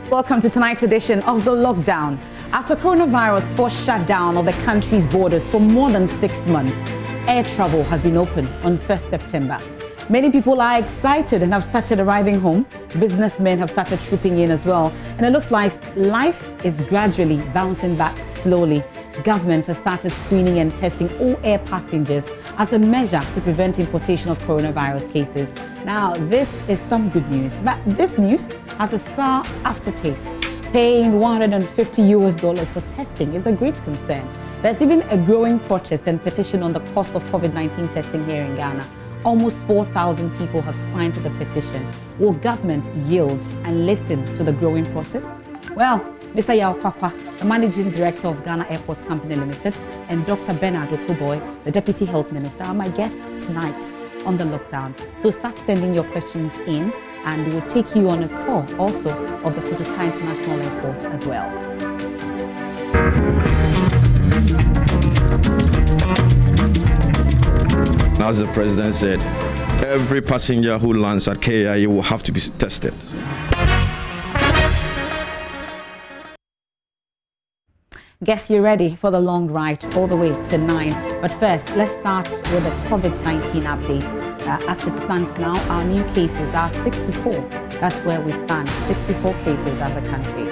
Welcome to tonight's edition of The Lockdown. After coronavirus forced shutdown of the country's borders for more than 6 months, air travel has been open on 1st September. Many people are excited and have started arriving home. Businessmen have started trooping in as well. And it looks like life is gradually bouncing back slowly. Government has started screening and testing all air passengers as a measure to prevent importation of coronavirus cases. Now, this is some good news, but this news has a sour aftertaste. Paying $150 for testing is a great concern. There's even a growing protest and petition on the cost of COVID-19 testing here in Ghana. Almost 4,000 people have signed to the petition. Will government yield and listen to the growing protest? Well, Mr. Kwakwa, the Managing Director of Ghana Airports Company Limited, and Dr. Oke Boye, the Deputy Health Minister, are my guests tonight on The Lockdown. So start sending your questions in, and we will take you on a tour also of the Kotoka International Airport as well. As the president said, every passenger who lands at KIA will have to be tested. Guess you're ready for the long ride all the way to 9. But first, let's start with the COVID-19 update. As it stands now, our new cases are 64. That's where we stand, 64 cases as a country.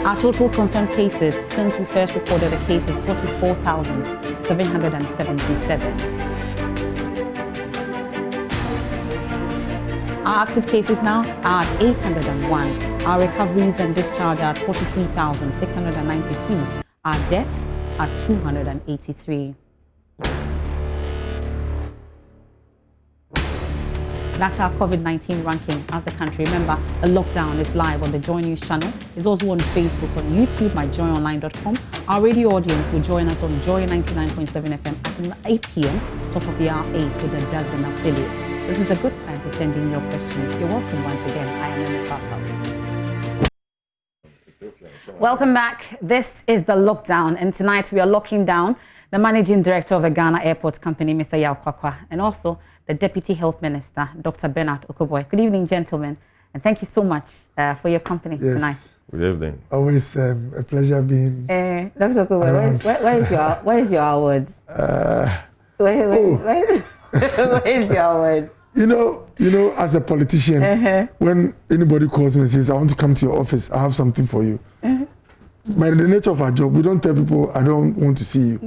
Our total confirmed cases since we first recorded the case is 44,777. Our active cases now are at 801. Our recoveries and discharge are at 43,693. Our deaths are 283. That's our COVID-19 ranking as a country. Remember, the lockdown is live on the JoyNews channel. It's also on Facebook, on YouTube, myjoyonline.com. Our radio audience will join us on Joy 99.7 FM at 8 p.m., top of the hour 8 with a dozen affiliates. This is a good time to send in your questions. You're welcome once again. I am Emma Falco. Welcome back. This is The Lockdown, and tonight we are locking down the Managing Director of the Ghana Airports Company, Mr. Kwakwa, and also the Deputy Health Minister, Dr. Oke Boye. Good evening, gentlemen, and thank you so much for your company tonight. Good evening. Always a pleasure being. Dr. Oke Boye, where is your award? Where is your award? You know, as a politician, when anybody calls me and says, "I want to come to your office, I have something for you." By the nature of our job, we don't tell people, "I don't want to see you."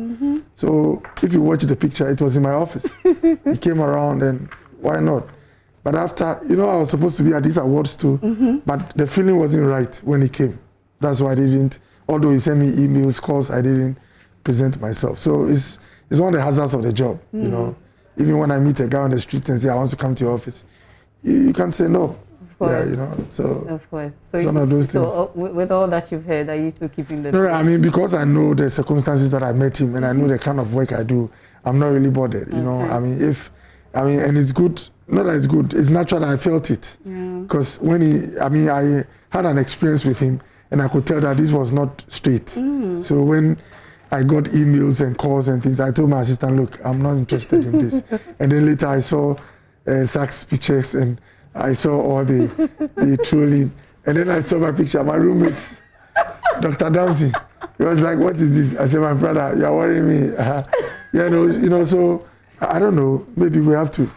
So if you watch the picture, it was in my office. He came around, and why not? But after, I was supposed to be at these awards too, but the feeling wasn't right when he came. That's why I didn't, although he sent me emails, calls, I didn't present myself. So it's one of the hazards of the job, Even when I meet a guy on the street and say, "I want to come to your office," you can't say no. Yeah, so of course. So it's one of those things. So with all that you've heard, are you still keeping the? No, I mean, because I know the circumstances that I met him and I know the kind of work I do, I'm not really bothered. And it's good. Not that it's good. It's natural that I felt it. Because I had an experience with him, and I could tell that this was not straight. So when I got emails and calls and things, I told my assistant, "Look, I'm not interested in this." And then later I saw Zach's pictures and I saw all the trolling. And then I saw my picture, my roommate, Dr. Dowsey. He was like, "What is this?" I said, "My brother, you're worrying me." So I don't know. Maybe we have to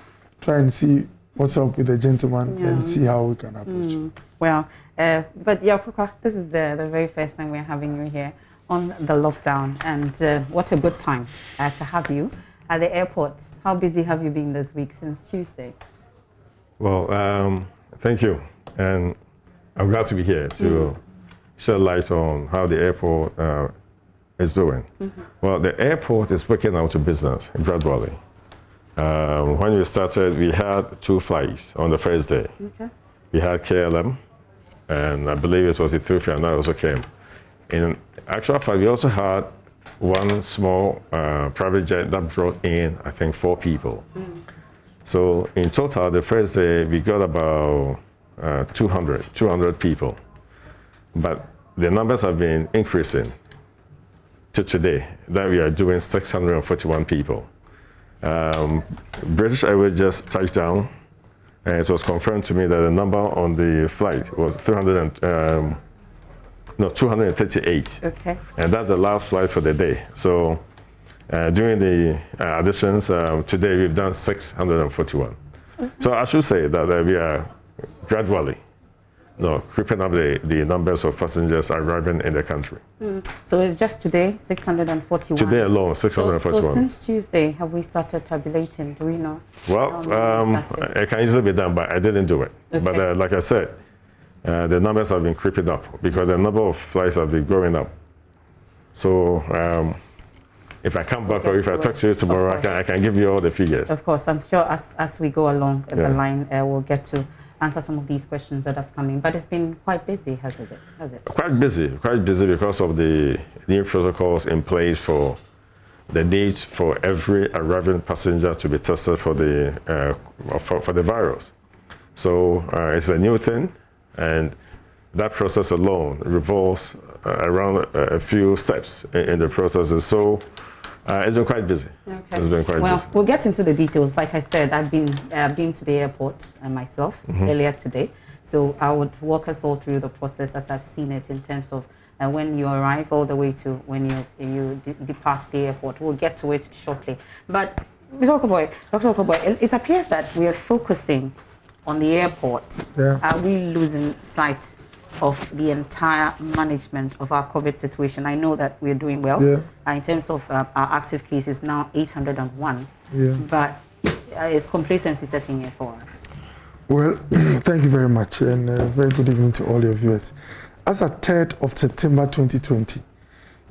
try and see what's up with the gentleman and see how we can approach. Well, but Kwakwa, this is the very first time we're having you here on The Lockdown, and what a good time to have you at the airport. How busy have you been this week since Tuesday? Well, thank you, and I'm glad to be here to shed light on how the airport is doing. Well, the airport is working out to business gradually. When we started, we had 2 flights on the first day. We had KLM, and I believe it was Ethiopia, and that also came. In actual fact, we also had one small private jet that brought in, I think, 4 people. So in total, the first day, we got about 200 people. But the numbers have been increasing to today, that we are doing 641 people. British Airways just touched down And it was confirmed to me that the number on the flight was 238. Okay. And that's the last flight for the day. So during the additions, today we've done 641. So I should say that we are gradually creeping up the numbers of passengers arriving in the country. So it's just today, 641? Today alone, 641. So since Tuesday, have we started tabulating? Do we know? Well, it can easily be done, but I didn't do it. Okay. But like I said, the numbers have been creeping up because the number of flights have been going up. So if I come back or if I talk to you tomorrow, I can give you all the figures. Of course, I'm sure as we go along the line, we'll get to answer some of these questions that have come in. But it's been quite busy, hasn't it? Quite busy because of the new protocols in place for the need for every arriving passenger to be tested for the virus. So it's a new thing, and that process alone revolves around a few steps in the processes. So it's been quite busy. Okay. It's been quite busy. We'll get into the details. Like I said, I've been to the airport myself earlier today. So I would walk us all through the process as I've seen it in terms of when you arrive all the way to when you depart the airport. We'll get to it shortly. But Dr. Oke Boye, it appears that we are focusing on the airport. Yeah. Are we losing sight of the entire management of our COVID situation? I know that we're doing well. In terms of our active cases, now 801. But is complacency setting in for us? Well, thank you very much, and very good evening to all your viewers. As at 3rd of September 2020,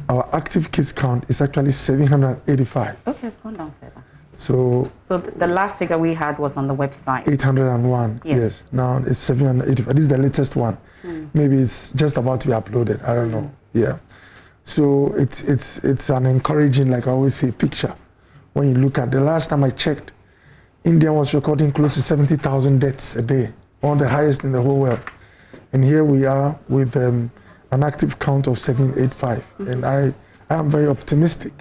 our active case count is actually 785. Okay, it's gone down further. So the last figure we had was on the website. 801, yes. Now it's 785. This is the latest one. Maybe it's just about to be uploaded. I don't know. Yeah. So it's an encouraging, like I always say, picture. When you look at the last time I checked, India was recording close to 70,000 deaths a day, one of the highest in the whole world. And here we are with an active count of 785. And I am very optimistic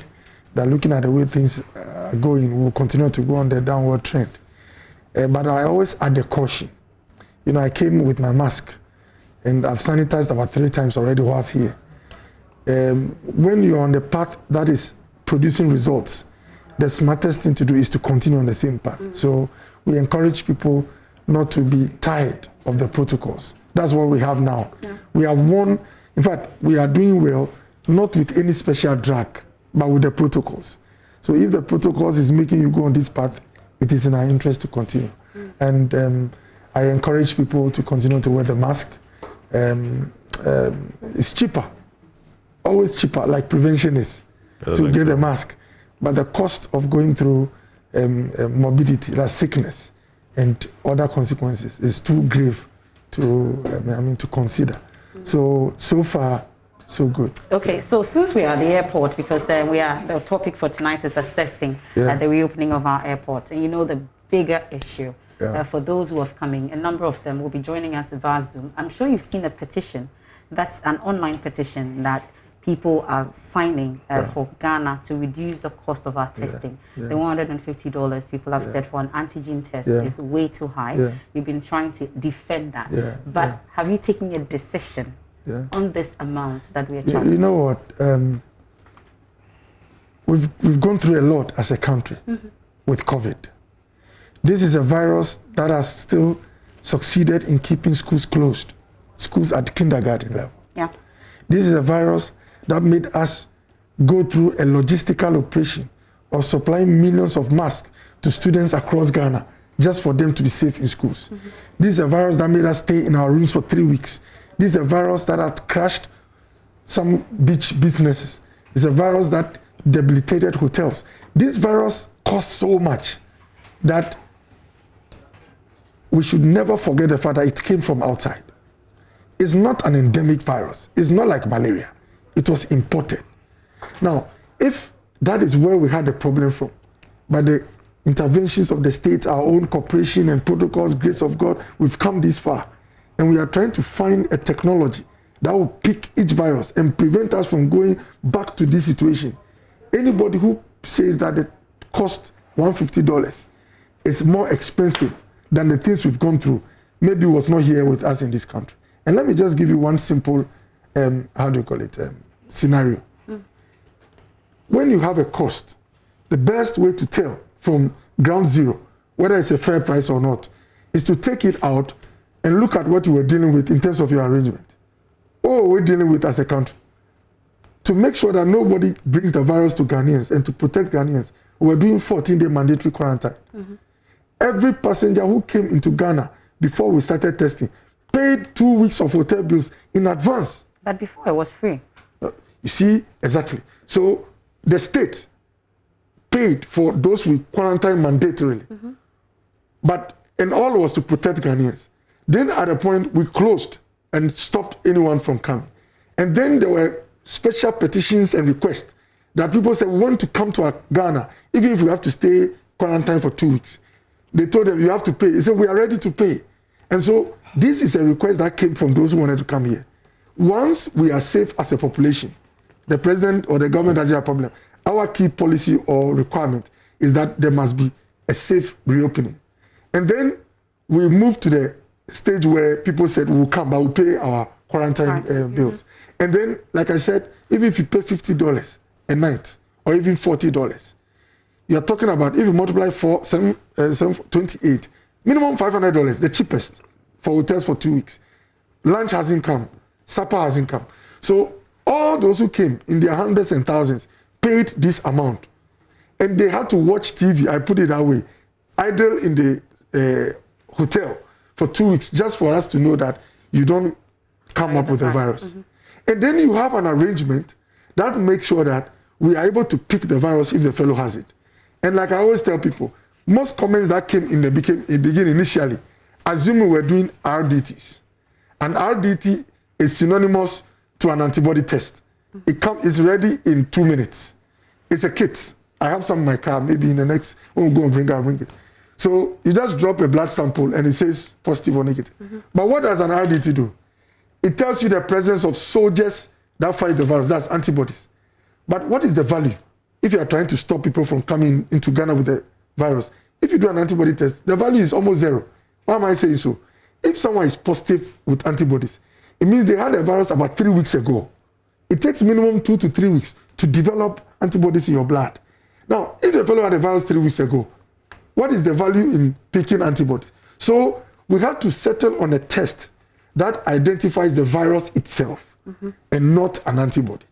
that looking at the way things are going, we'll continue to go on the downward trend. But I always add the caution. You know, I came with my mask, and I've sanitized about 3 times already whilst here. When you're on the path that is producing results, the smartest thing to do is to continue on the same path. So we encourage people not to be tired of the protocols. That's what we have now. We have won. In fact, we are doing well, not with any special drug, but with the protocols. So if the protocols is making you go on this path, it is in our interest to continue. And I encourage people to continue to wear the mask. It's cheaper, always cheaper, like prevention is, to get a mask. But the cost of going through morbidity, that's sickness, and other consequences is too grave to consider. So far, so good. Okay, so since we are at the airport, because the topic for tonight is assessing the reopening of our airport, and you know the bigger issue for those who are coming, a number of them will be joining us via Zoom. I'm sure you've seen a petition, that's an online petition that people are signing for Ghana to reduce the cost of our testing. The $150 people have said for an antigen test is way too high. We've been trying to defend that. But have you taken a decision on this amount that we are trying? You know what? We've gone through a lot as a country with COVID. This is a virus that has still succeeded in keeping schools closed, schools at kindergarten level. This is a virus that made us go through a logistical operation of supplying millions of masks to students across Ghana just for them to be safe in schools. This is a virus that made us stay in our rooms for 3 weeks. This is a virus that had crashed some beach businesses. It's a virus that debilitated hotels. This virus cost so much that we should never forget the fact that it came from outside. It's not an endemic virus. It's not like malaria. It was imported. Now, if that is where we had the problem from, by the interventions of the state, our own cooperation and protocols, grace of God, we've come this far. And we are trying to find a technology that will pick each virus and prevent us from going back to this situation. Anybody who says that it cost $150 is more expensive than the things we've gone through, maybe was not here with us in this country. And let me just give you one simple, how do you call it, scenario. When you have a cost, the best way to tell from ground zero whether it's a fair price or not is to take it out and look at what you were dealing with in terms of your arrangement. What we're dealing with as a country. To make sure that nobody brings the virus to Ghanaians and to protect Ghanaians, we're doing 14-day mandatory quarantine. Every passenger who came into Ghana before we started testing paid 2 weeks of hotel bills in advance. But before it was free. You see, exactly. So the state paid for those we quarantined mandatorily. And all was to protect Ghanaians. Then at a point we closed and stopped anyone from coming. And then there were special petitions and requests that people said, we want to come to Ghana, even if we have to stay quarantined for 2 weeks. They told them, you have to pay. They said, we are ready to pay. And so this is a request that came from those who wanted to come here. Once we are safe as a population, the president or the government has a problem. Our key policy or requirement is that there must be a safe reopening. And then we moved to the stage where people said, we'll come, but we'll pay our quarantine bills. And then, like I said, even if you pay $50 a night or even $40, you're talking about, if you multiply 28, minimum $500, the cheapest for hotels for 2 weeks. Lunch hasn't come, supper hasn't come. So all those who came in their hundreds and thousands paid this amount. And they had to watch TV, I put it that way, idle in the hotel for 2 weeks, just for us to know that you don't come up with the virus. And then you have an arrangement that makes sure that we are able to pick the virus if the fellow has it. And like I always tell people, most comments that came in the beginning initially, assuming we're doing RDTs. And RDT is synonymous to an antibody test. It's ready in 2 minutes. It's a kit. I have some in my car, maybe in the next, when we go and bring it. So you just drop a blood sample and it says positive or negative. But what does an RDT do? It tells you the presence of soldiers that fight the virus, that's antibodies. But what is the value? If you are trying to stop people from coming into Ghana with the virus, if you do an antibody test, the value is almost zero. Why am I saying so? If someone is positive with antibodies, it means they had a virus about 3 weeks ago. It takes minimum 2 to 3 weeks to develop antibodies in your blood. Now, if the fellow had a virus 3 weeks ago, what is the value in picking antibodies? So we had to settle on a test that identifies the virus itself and not an antibody.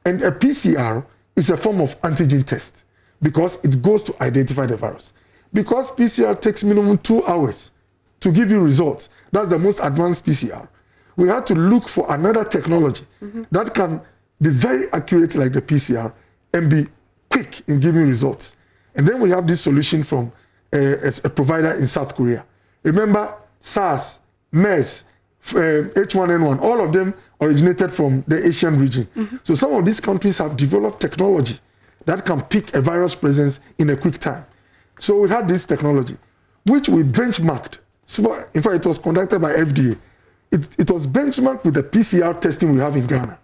And a PCR is a form of antigen test because it goes to identify the virus. Because PCR takes minimum 2 hours to give you results, that's the most advanced PCR. We had to look for another technology that can be very accurate like the PCR and be quick in giving results. And then we have this solution from a provider in South Korea. Remember SARS, MERS, H1N1, all of them originated from the Asian region. So some of these countries have developed technology that can pick a virus presence in a quick time. So we had this technology, which we benchmarked. So in fact, it was conducted by FDA. It was benchmarked with the PCR testing we have in Ghana.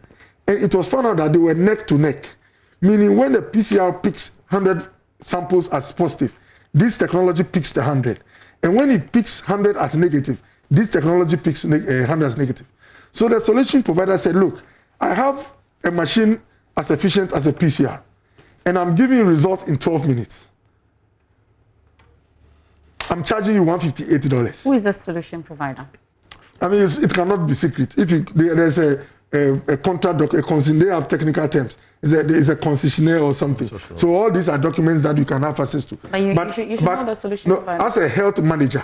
And it was found out that they were neck to neck, meaning when the PCR picks 100 samples as positive, this technology picks the 100. And when it picks 100 as negative, this technology picks 100 as negative. So the solution provider said, look, I have a machine as efficient as a PCR, and I'm giving you results in 12 minutes. I'm charging you $158. Who is the solution provider? I mean, it cannot be secret. If there's a contract, they have technical terms. It's a concessionaire or something. So all these are documents that you can have access to. But you should know the solution provider. As a health manager,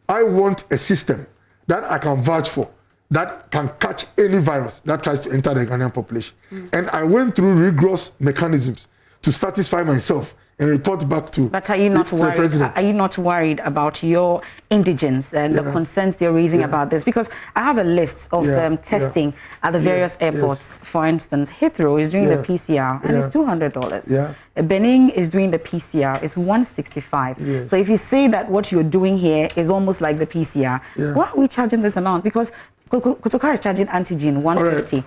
I want a system that I can vouch for, that can catch any virus that tries to enter the Ghanaian population. And I went through rigorous mechanisms to satisfy myself and report back to But are you not the worried? president. Are you not worried about your indigents and the concerns they're raising about this? Because I have a list of testing at the various airports. For instance, Heathrow is doing the PCR and it's $200. Benin is doing the PCR, it's $165. So if you say that what you're doing here is almost like the PCR, why are we charging this amount? Because Kotoka is charging antigen $150.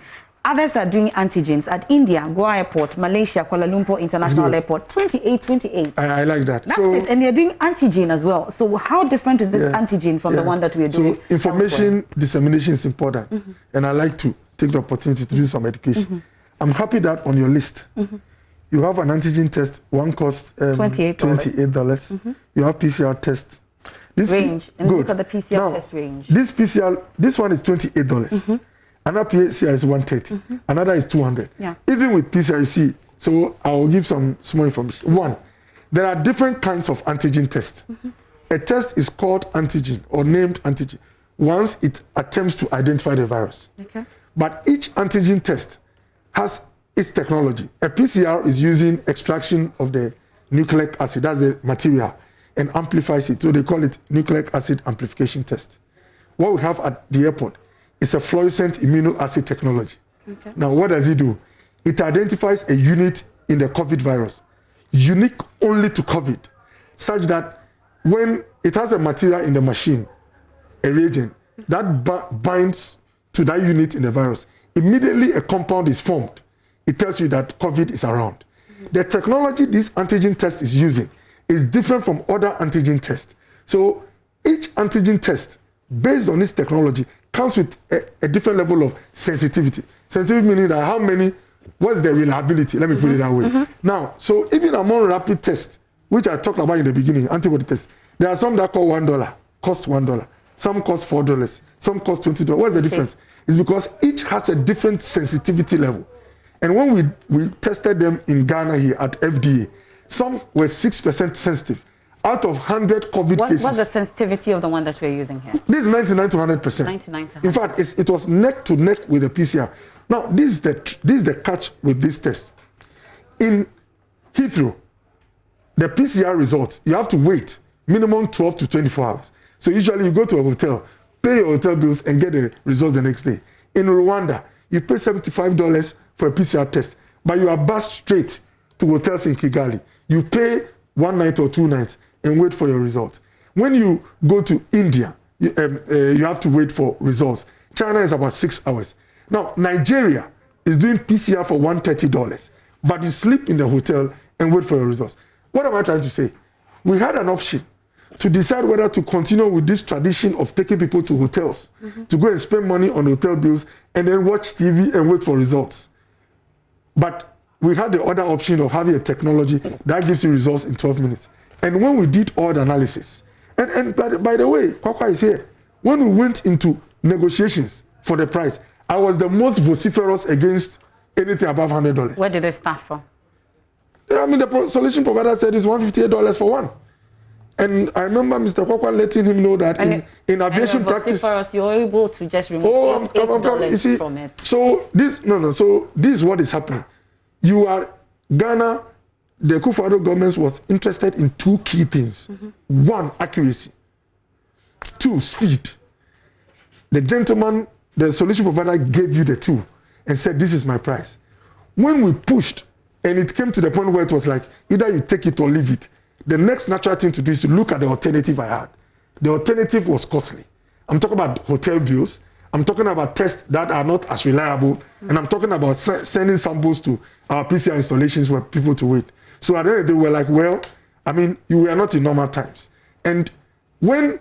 Others are doing antigens at India, Goa Airport, Malaysia, Kuala Lumpur International Airport, 28. I like that. That's it. And they're doing antigen as well. So how different is this antigen from the one that we're doing? So information dissemination is important. And I like to take the opportunity to do some education. I'm happy that on your list, you have an antigen test. One costs $28. You have PCR test. This range. And look at the PCR test range. This one is $28. Another PCR is $130. Another is $200. Even with PCR, you see. So I will give some small information. One, there are different kinds of antigen tests. A test is called antigen or named antigen once it attempts to identify the virus. But each antigen test has its technology. A PCR is using extraction of the nucleic acid, that's the material, and amplifies it. So they call it nucleic acid amplification test. What we have at the airport is a fluorescent amino acid technology. Now, what does it do? It identifies a unit in the COVID virus, unique only to COVID, such that when it has a material in the machine, a reagent, that binds to that unit in the virus, immediately a compound is formed. It tells you that COVID is around. The technology this antigen test is using is different from other antigen tests. So each antigen test, based on this technology, comes with a different level of sensitivity. Sensitivity meaning that how many, what's the reliability? Let me put it that way. Now, so even among rapid tests, which I talked about in the beginning, antibody tests, there are some that cost $1. Some cost $4. Some cost $20. What's the difference? It's because each has a different sensitivity level. And when we tested them in Ghana here at FDA, some were 6% sensitive. Out of 100 COVID cases. What's the sensitivity of the one that we're using here? This is 99 to 100%. 99 to 100%. In fact, it was neck to neck with the PCR. Now, this is the catch with this test. In Heathrow, the PCR results, you have to wait minimum 12 to 24 hours. So usually you go to a hotel, pay your hotel bills, and get the results the next day. In Rwanda, you pay $75 for a PCR test, but you are bussed straight to hotels in Kigali. You pay 1 night or 2 nights and wait for your results. When you go to India, you have to wait for results. China is about 6 hours. Now, Nigeria is doing PCR for $130, but you sleep in the hotel and wait for your results. What am I trying to say? We had an option to decide whether to continue with this tradition of taking people to hotels, to go and spend money on hotel bills and then watch TV and wait for results. But we had the other option of having a technology that gives you results in 12 minutes. And when we did all the analysis, and by the way, Kwakwa is here. When we went into negotiations for the price, I was the most vociferous against anything above $100. Where did it start from? I mean, the solution provider said it's $158 for one. And I remember Mr. Kwakwa letting him know that in aviation practice, you're able to just remove $8 from it. So this is what is happening. You are Ghana. The Akufo-Addo government was interested in 2 key things. 1, accuracy. 2, speed. The gentleman, the solution provider, gave you the 2 and said, "This is my price." When we pushed, and it came to the point where it was like either you take it or leave it, the next natural thing to do is to look at the alternative I had. The alternative was costly. I'm talking about hotel bills. I'm talking about tests that are not as reliable. And I'm talking about sending samples to our PCR installations for people to wait. So at the end of the day, we were like, well, I mean, you were not in normal times. And when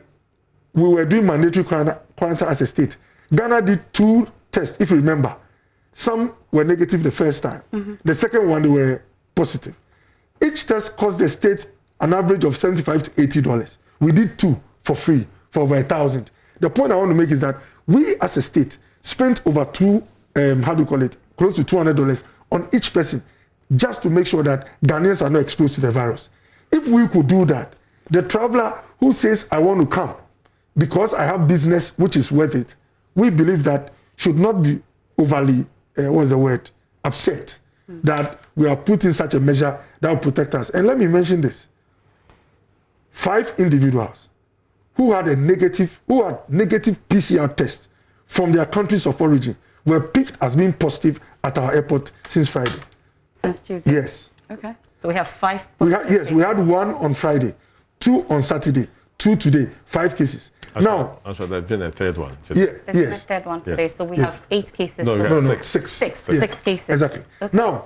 we were doing mandatory quarantine as a state, Ghana did 2 tests, if you remember. Some were negative the first time. The second one, they were positive. Each test cost the state an average of $75 to $80. We did 2 for free for over 1,000. The point I want to make is that we as a state spent over close to $200 on each person just to make sure that Ghanaians are not exposed to the virus. If we could do that, the traveler who says, I want to come because I have business which is worth it, we believe that should not be overly, upset that we are putting such a measure that will protect us. And let me mention this. 5 individuals who had negative PCR tests from their countries of origin were picked as being positive at our airport since Friday. Since Tuesday? Yes. Okay. So we have 5. We had 1 on Friday, 2 on Saturday, 2 today, 5 cases. Now, also there's been a third one today. Yeah, There's been a yes. third one today, so we Yes. have 8 cases. No, so we No, have no, 6. 6. Six cases. Exactly. Okay. Now,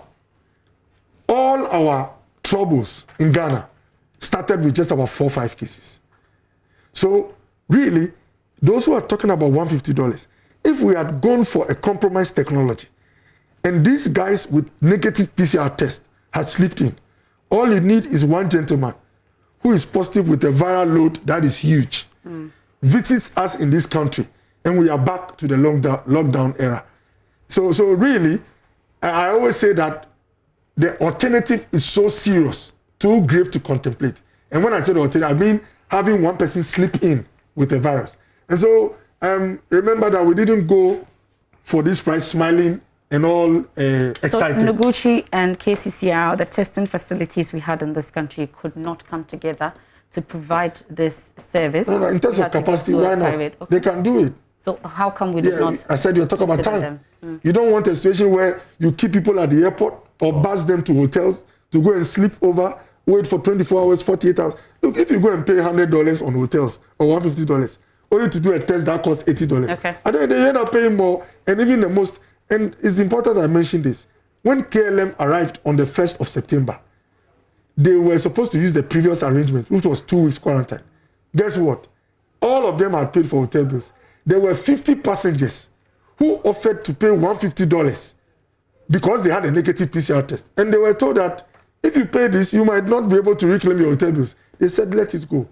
all our troubles in Ghana started with just about 4 or 5 cases. So, really, those who are talking about $150, if we had gone for a compromised technology, and these guys with negative PCR test had slipped in, all you need is one gentleman who is positive with a viral load that is huge, visits us in this country, and we are back to the lockdown era. So really, I always say that the alternative is so serious, too grave to contemplate. And when I say the alternative, I mean having one person slip in with a virus. And so remember that we didn't go for this price smiling and all excited. So Noguchi and KCCR, the testing facilities we had in this country, could not come together to provide this service. No, in terms of capacity, why not? Okay. They can do it. So how come we did not? I said you're talking about time. You don't want a situation where you keep people at the airport or bus them to hotels to go and sleep over, wait for 24 hours, 48 hours. Look, if you go and pay $100 on hotels or $150, only to do a test that costs $80. Okay. And then they end up paying more, and even the most. And it's important I mention this. When KLM arrived on the 1st of September, they were supposed to use the previous arrangement, which was 2 weeks quarantine. Guess what? All of them had paid for hotel bills. There were 50 passengers who offered to pay $150 because they had a negative PCR test. And they were told that if you pay this, you might not be able to reclaim your hotel bills. They said, let it go.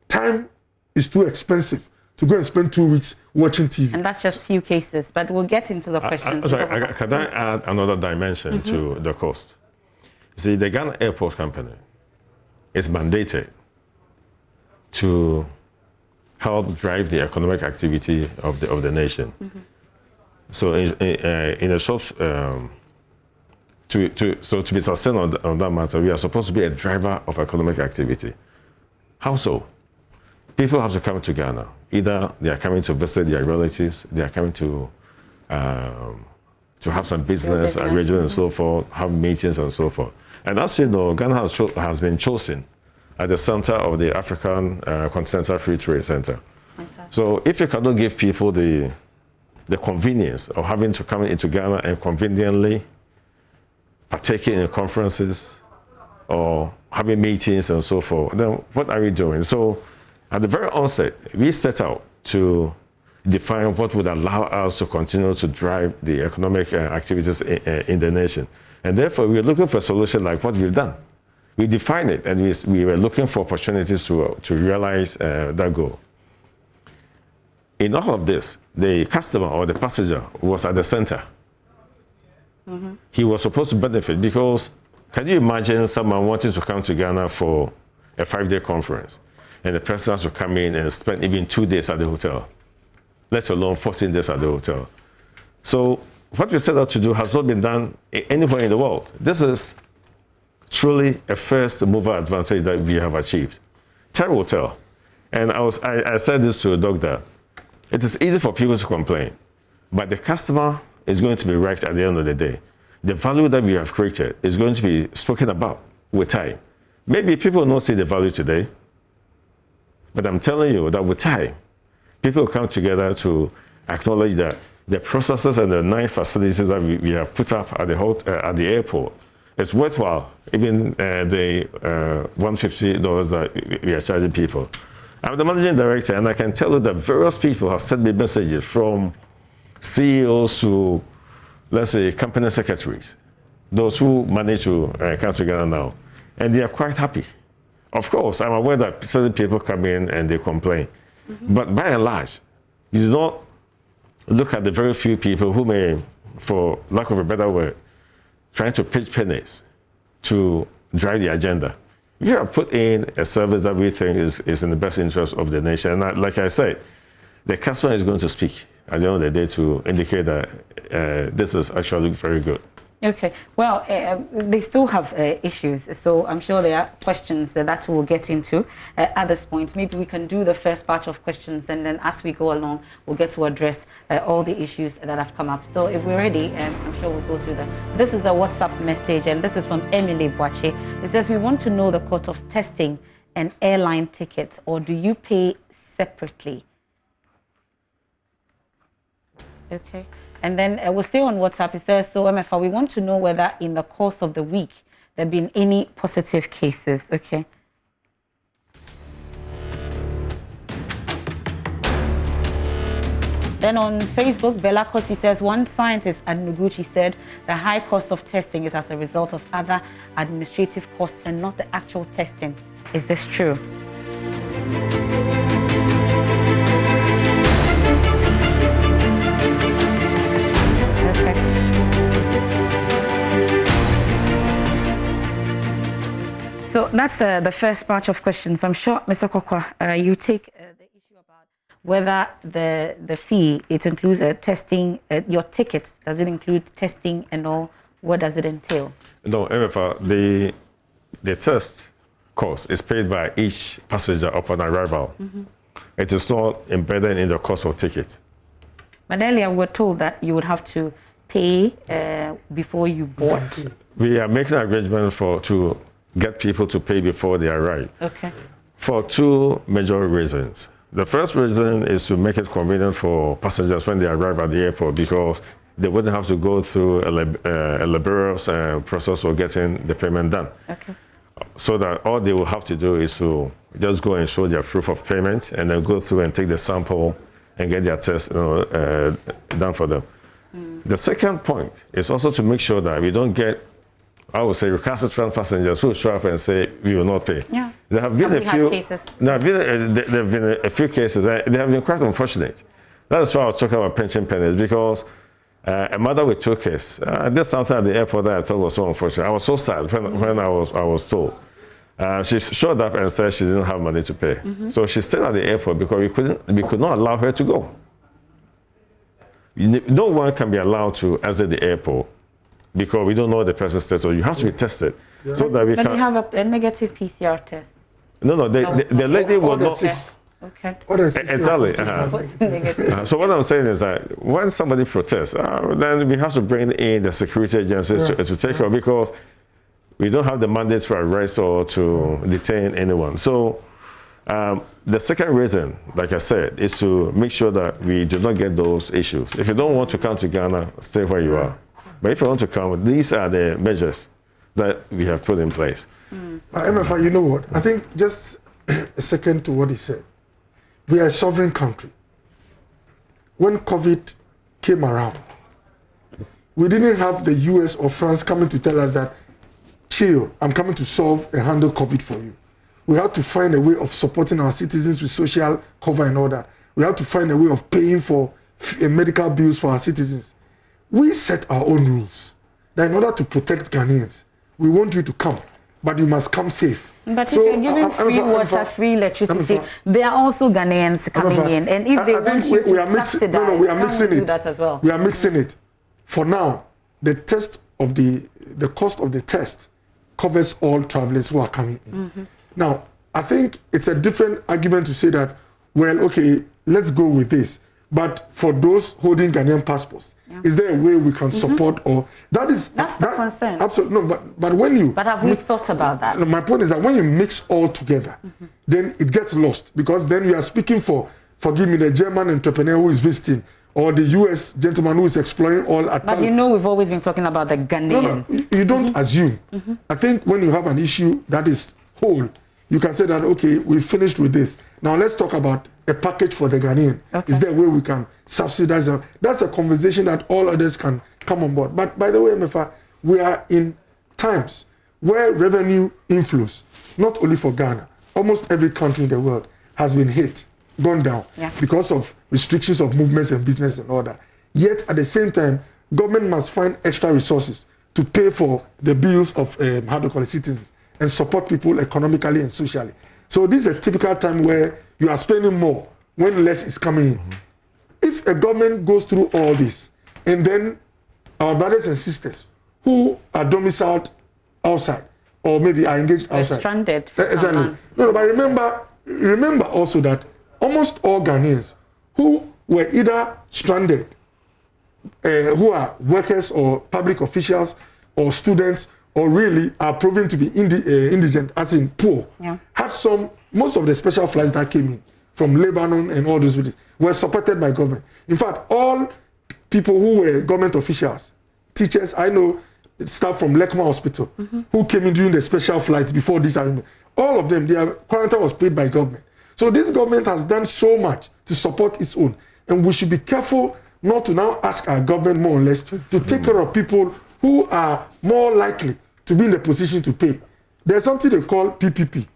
Time is too expensive to go and spend 2 weeks watching TV. And that's just few cases, but we'll get into the questions. Can I add another dimension to the cost? You see, the Ghana Airport Company is mandated to help drive the economic activity of the nation. So in a short, to be sustained on that matter, we are supposed to be a driver of economic activity. How so? People have to come to Ghana. Either they are coming to visit their relatives, they are coming to have some business arrangement and so forth, have meetings and so forth. And as you know, Ghana has been chosen at the center of the African Continental Free Trade Center. So if you cannot give people the convenience of having to come into Ghana and conveniently partaking in conferences or having meetings and so forth, then what are we doing? So at the very onset, we set out to define what would allow us to continue to drive the economic activities in the nation. And therefore, we are looking for a solution like what we've done. We defined it, and we were looking for opportunities to realize that goal. In all of this, the customer or the passenger was at the center. He was supposed to benefit because, can you imagine someone wanting to come to Ghana for a 5-day conference, and the person has to come in and spend even 2 days at the hotel, let alone 14 days at the hotel. So what we set out to do has not been done anywhere in the world. This is truly a first mover advantage that we have achieved. Terry Hotel, and I said this to a doctor, it is easy for people to complain, but the customer is going to be right at the end of the day. The value that we have created is going to be spoken about with time. Maybe people don't see the value today, but I'm telling you that with time, people come together to acknowledge that the processes and the 9 facilities that we have put up at the airport is worthwhile, even the $150 that we are charging people. I'm the managing director, and I can tell you that various people have sent me messages from CEOs to, let's say, company secretaries, those who manage to come together now, and they are quite happy. Of course, I'm aware that certain people come in and they complain, but by and large, you do not look at the very few people who may, for lack of a better word, trying to pitch pennies to drive the agenda. We have put in a service that we think is in the best interest of the nation. And like I said, the customer is going to speak at the end of the day to indicate that this is actually very good. Okay, well, they still have issues, so I'm sure there are questions that we'll get into at this point. Maybe we can do the first batch of questions, and then as we go along, we'll get to address all the issues that have come up. So if we're ready, I'm sure we'll go through them. This is a WhatsApp message, and this is from Emily Boache. It says, we want to know the cost of testing an airline ticket, or do you pay separately? Okay. And then we'll stay on WhatsApp. It says, so MFA, we want to know whether in the course of the week there have been any positive cases. Okay. Then on Facebook, Bella Kosi says, one scientist at Noguchi said the high cost of testing is as a result of other administrative costs and not the actual testing. Is this true? Okay. So that's the first batch of questions. I'm sure, Mr. Kokwa, you take the issue about whether the fee, it includes testing, your tickets, does it include testing and all? What does it entail? No, MFA, the test cost is paid by each passenger upon arrival. It is not embedded in the cost of ticket. But earlier we were told that you would have to pay before you board. We are making arrangements to get people to pay before they arrive. Okay. For two major reasons. The first reason is to make it convenient for passengers when they arrive at the airport, because they wouldn't have to go through a laborious process of getting the payment done. Okay. So that all they will have to do is to just go and show their proof of payment and then go through and take the sample and get their test done for them. The second point is also to make sure that we don't get, I would say, recalcitrant passengers who show up and say we will not pay. Yeah. There have been a few cases. there have been a few cases. They have been quite unfortunate. That's why I was talking about pension pennies, because a mother with two kids did something at the airport that I thought was so unfortunate. I was so sad when I was told. She showed up and said she didn't have money to pay. So she stayed at the airport because we could not allow her to go. No one can be allowed to exit the airport because we don't know the person's status. So you have to be tested. Yeah. So that we But can. you have a negative PCR test. No, the lady will not. Okay. Exactly. So what I'm saying is that when somebody protests, then we have to bring in the security agencies to take care, because we don't have the mandate to arrest or to detain anyone. So the second reason, like I said, is to make sure that we do not get those issues. If you don't want to come to Ghana, stay where you are. But if you want to come, these are the measures that we have put in place. MFI, you know what? I think just a second to what he said. We are a sovereign country. When COVID came around, we didn't have the US or France coming to tell us that, chill, I'm coming to solve and handle COVID for you. We had to find a way of supporting our citizens with social cover and all that. We had to find a way of paying for medical bills for our citizens. We set our own rules. That in order to protect Ghanaians, we want you to come, but you must come safe. But so, if you're giving free water, free electricity, there are also Ghanaians coming in. And if they want you to subsidize, we are mixing it. Do that as well. We are mixing it. For now, the test of the cost of the test covers all travelers who are coming in. Now, I think it's a different argument to say that, well, okay, let's go with this. But for those holding Ghanaian passports, is there a way we can support or that's the concern? Absolutely. No, but when you have we thought about that? My point is that when you mix all together, then it gets lost, because then you are speaking for, forgive me, the German entrepreneur who is visiting, or the US gentleman who is exploring all at. But you know, we've always been talking about the Ghanaian. No, you don't assume. I think when you have an issue that is whole, you can say that, okay, we finished with this. Now let's talk about a package for the Ghanaian. Okay. Is there a way we can subsidize them? That's a conversation that all others can come on board. But by the way, MFA, we are in times where revenue inflows, not only for Ghana, almost every country in the world has been hit, gone down, because of restrictions of movements and business and all that. Yet at the same time, government must find extra resources to pay for the bills of citizens and support people economically and socially. So this is a typical time where you are spending more when less is coming in. If a government goes through all this, and then our brothers and sisters who are domiciled outside, or maybe are engaged outside, they're stranded. Exactly. No, but remember also that almost all Ghanaians who were either stranded, who are workers or public officials or students or really are proven to be indigent, as in poor, had most of the special flights that came in from Lebanon and all those places were supported by government. In fact, all people who were government officials, teachers, I know staff from Lekma Hospital who came in during the special flights before this arrangement, all of them, their quarantine was paid by government. So this government has done so much to support its own. And we should be careful not to now ask our government more or less to take care of people who are more likely to be in the position to pay. There's something they call PPP.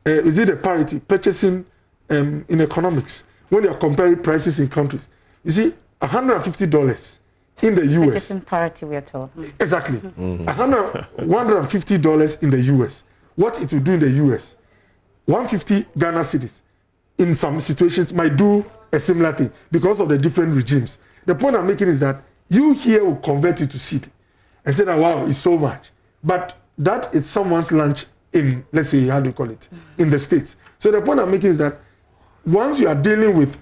Is it a parity, purchasing in economics, when you're comparing prices in countries? You see, $150 in the US. Purchasing parity, we are told. Exactly. $150 in the US. What it will do in the US, 150 Ghana cedis in some situations might do a similar thing because of the different regimes. The point I'm making is that you here will convert it to cedi and say that, wow, it's so much. But that is someone's lunch in, let's say, how do you call it, in the States. So the point I'm making is that once you are dealing with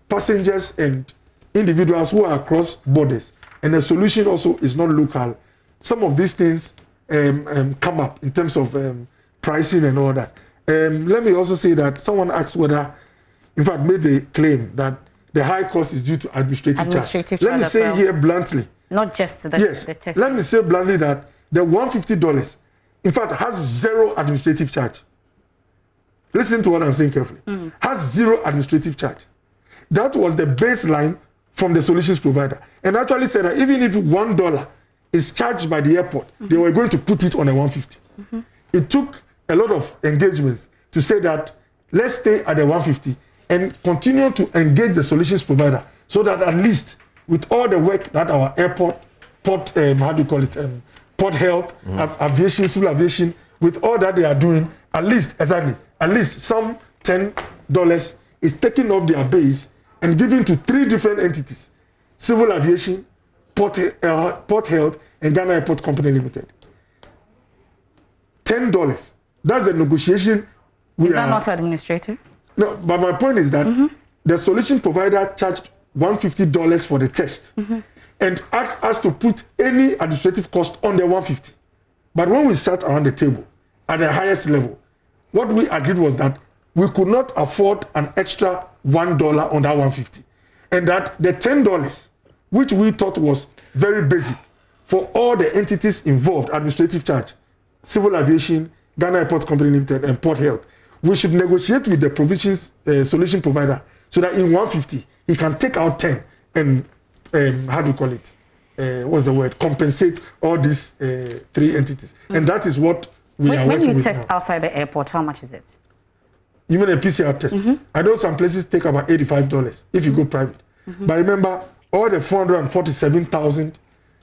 passengers and individuals who are across borders, and the solution also is not local, some of these things come up in terms of pricing and all that. Let me also say that someone asked whether, in fact, made the claim that the high cost is due to administrative charge. Let me say here bluntly. Not just the test. Let me say bluntly that the $150, in fact, has zero administrative charge. Listen to what I'm saying carefully. Has zero administrative charge. That was the baseline from the solutions provider. And actually said that even if $1 is charged by the airport, they were going to put it on a 150. It took a lot of engagements to say that let's stay at the 150 and continue to engage the solutions provider so that at least with all the work that our airport, port, port health, aviation, civil aviation, with all that they are doing, at least some $10 is taken off their base and given to 3 different entities: civil aviation, port health, and Ghana Airport Company Limited. $10. That's the negotiation. Is that not administrative? No, but my point is that the solution provider charged $150 for the test and asked us to put any administrative cost on the 150. But when we sat around the table at the highest level, what we agreed was that we could not afford an extra $1 on that 150. And that the $10, which we thought was very basic for all the entities involved, administrative charge, civil aviation, Ghana Airport Company Limited, and Port Health, we should negotiate with the provisions solution provider so that in 150 he can take out 10 and compensate all these 3 entities. And that is what we are working with. When you test outside the airport, how much is it? You mean a PCR test? I know some places take about $85 if you go private. But remember, all the 447,000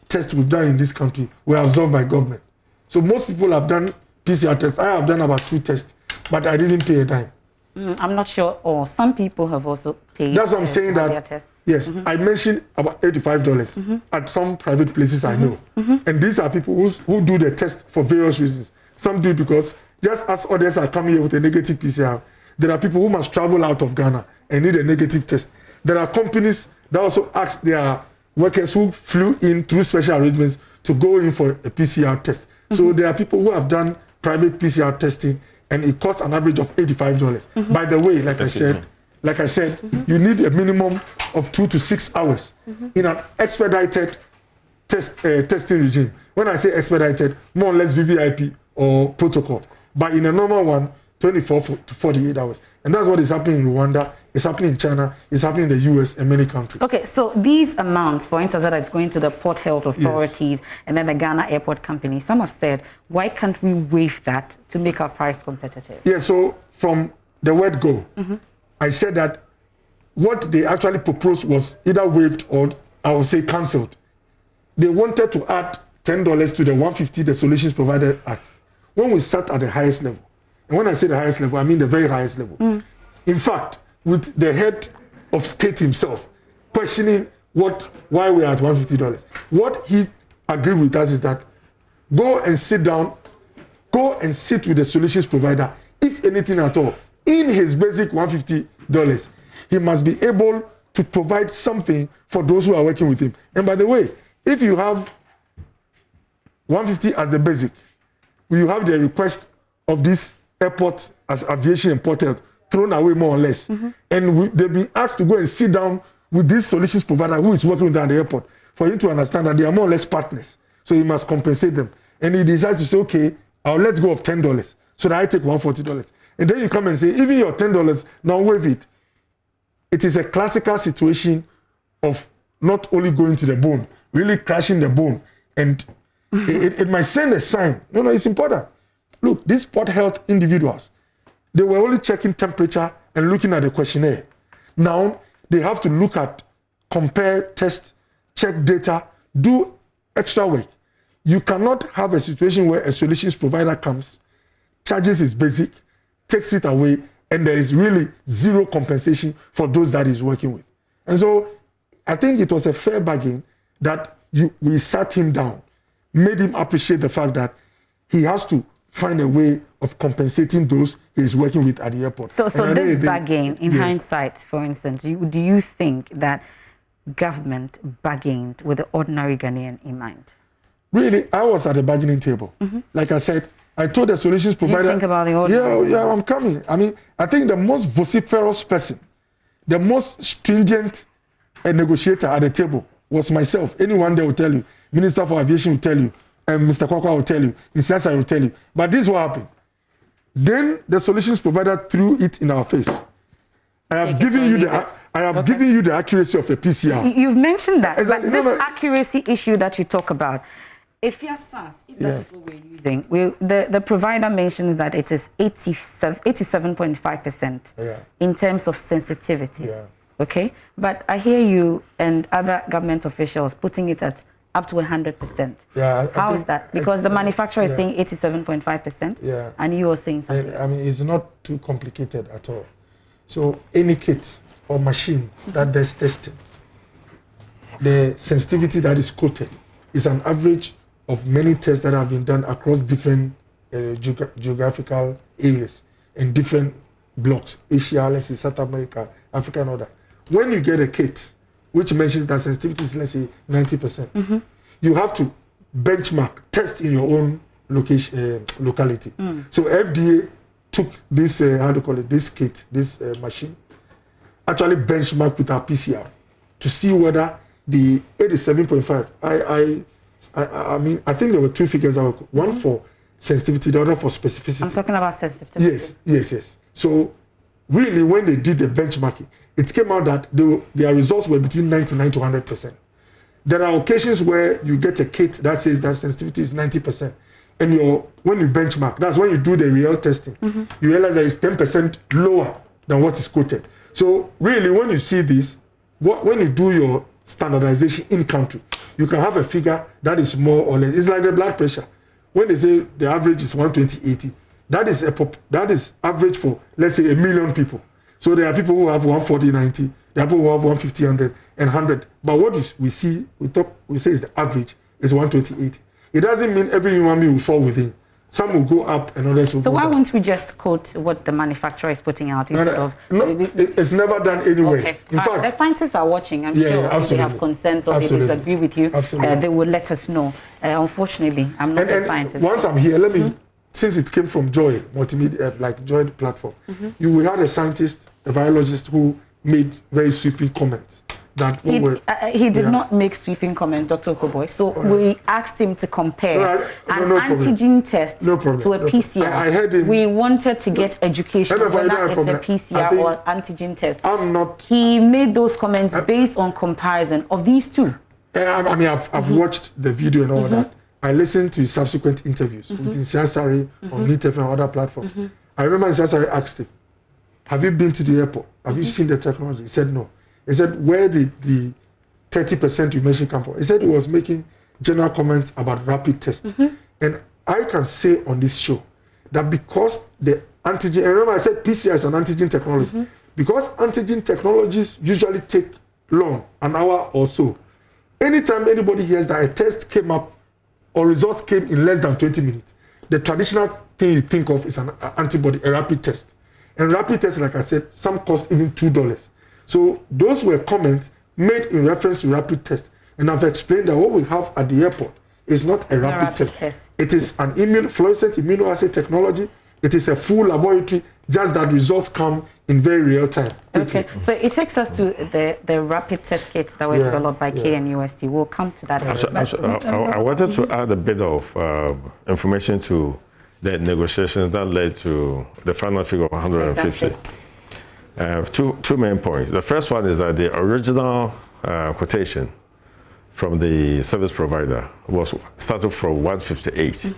tests we've done in this country were absorbed by government. So most people have done PCR tests. I have done about 2 tests, but I didn't pay a dime. I'm not sure, or some people have also paid. That's what I'm saying, that yes, I mentioned about $85 at some private places I know. And these are people who do the test for various reasons. Some do it because just as others are coming here with a negative PCR, there are people who must travel out of Ghana and need a negative test. There are companies that also ask their workers who flew in through special arrangements to go in for a PCR test. So there are people who have done private PCR testing, and it costs an average of $85. By the way, like I said, you need a minimum of 2 to 6 hours in an expedited testing regime. When I say expedited, more or less VVIP or protocol. But in a normal one, 24 to 48 hours. And that's what is happening in Rwanda, it's happening in China, it's happening in the US and many countries. Okay, so these amounts, for instance, that is going to the port health authorities and then the Ghana Airport Company, some have said, why can't we waive that to make our price competitive? Yeah, so from the word go, I said that what they actually proposed was either waived or, I would say, cancelled. They wanted to add $10 to the 150 the solutions provider act. When we sat at the highest level, and when I say the highest level, I mean the very highest level. In fact, with the head of state himself questioning why we are at $150. What he agreed with us is that go and sit with the solutions provider, if anything at all, in his basic $150, he must be able to provide something for those who are working with him. And by the way, if you have 150 as the basic, we have the request of this airport as aviation imported thrown away more or less. And they've been asked to go and sit down with this solutions provider who is working with them at the airport for him to understand that they are more or less partners. So he must compensate them. And he decides to say, okay, I'll let go of $10 so that I take $140. And then you come and say, even your $10, now waive it. It is a classical situation of not only going to the bone, really crashing the bone. And it might send a sign. No, it's important. Look, these port health individuals, they were only checking temperature and looking at the questionnaire. Now, they have to look at, compare, test, check data, do extra work. You cannot have a situation where a solutions provider comes, charges his basic, takes it away, and there is really zero compensation for those that he's working with. And so I think it was a fair bargain that we sat him down, made him appreciate the fact that he has to find a way of compensating those he's working with at the airport. So this bargain, in hindsight, for instance, do you think that government bargained with the ordinary Ghanaian in mind? Really, I was at the bargaining table. Like I said, I told the solutions provider. You think about the ordinary? Yeah, I'm coming. I mean, I think the most vociferous person, the most stringent negotiator at the table was myself. Anyone there will tell you. Minister for Aviation will tell you. And Mr. Kwakwa will tell you. Nsasa will tell you. But this is what happened. Then the solutions provider threw it in our face. I have given you the accuracy of a PCR. You've mentioned that. Exactly. But this accuracy issue that you talk about, if that is what we're using, the provider mentions that it is 87.5% in terms of sensitivity. Yeah. Okay? But I hear you and other government officials putting it at up to 100%. Yeah, How is that? Because the manufacturer is saying 87.5%, and you are saying something. I mean, it's not too complicated at all. So any kit or machine that does testing, the sensitivity that is quoted is an average of many tests that have been done across different geographical areas and different blocks, Asia, let's say South America, Africa, and all that. When you get a kit which mentions that sensitivity is, let's say, 90%, you have to benchmark, test in your own locality. So FDA took this, this kit, this machine, actually benchmarked with our PCR to see whether the 87.5, I mean, I think there were two figures that were, one for sensitivity, the other for specificity. I'm talking about sensitivity. Yes. So really, when they did the benchmarking, it came out that their results were between 99 to 100%. There are occasions where you get a kit that says that sensitivity is 90%. And when you benchmark, that's when you do the real testing, you realize that it's 10% lower than what is quoted. So really, when you see this, when you do your standardization in country, you can have a figure that is more or less. It's like the blood pressure. When they say the average is 120/80, that is average for, let's say, 1 million people. So there are people who have 140/90, there are people who have 150/100 and 100. But what we say is the average is 120/80. It doesn't mean every human being will fall within. Some will go up and others will go down. So why won't we just quote what the manufacturer is putting out instead of... It's never done anyway. Okay. In fact, the scientists are watching. I'm sure if they have concerns or they disagree with you, they will let us know. Unfortunately, I'm not a scientist. Once I'm here, let me... Since it came from Joy Multimedia, like Joy platform, we had a scientist, a biologist who made very sweeping comments. That he did not make sweeping comment, Dr. Oke Boye. So we asked him to compare an antigen test to a PCR. I heard him. We wanted to get education whether it's a PCR or antigen test. I'm not. He made those comments based on comparison of these two. I mean, I've watched the video and all that. I listened to his subsequent interviews with Nsiasari on NITF and other platforms. I remember Nsiasari asked him, "Have you been to the airport? Have you seen the technology?" He said no. He said, "Where did the 30% you mentioned come from?" He said he was making general comments about rapid tests. And I can say on this show that because the antigen, and remember I said PCR is an antigen technology, because antigen technologies usually take long, an hour or so. Anytime anybody hears that a test came up or results came in less than 20 minutes, the traditional thing you think of is an antibody, a rapid test. And rapid tests, like I said, some cost even $2. So those were comments made in reference to rapid test. And I've explained that what we have at the airport is not a rapid test. It is an fluorescent immunoassay technology. It is a full laboratory, just that results come in very real time. Okay, so it takes us to the rapid test kits that were developed by KNUST. We'll come to that. I wanted to add a bit of information to the negotiations that led to the final figure of 150. Exactly. Two main points. The first one is that the original quotation from the service provider was started from 158.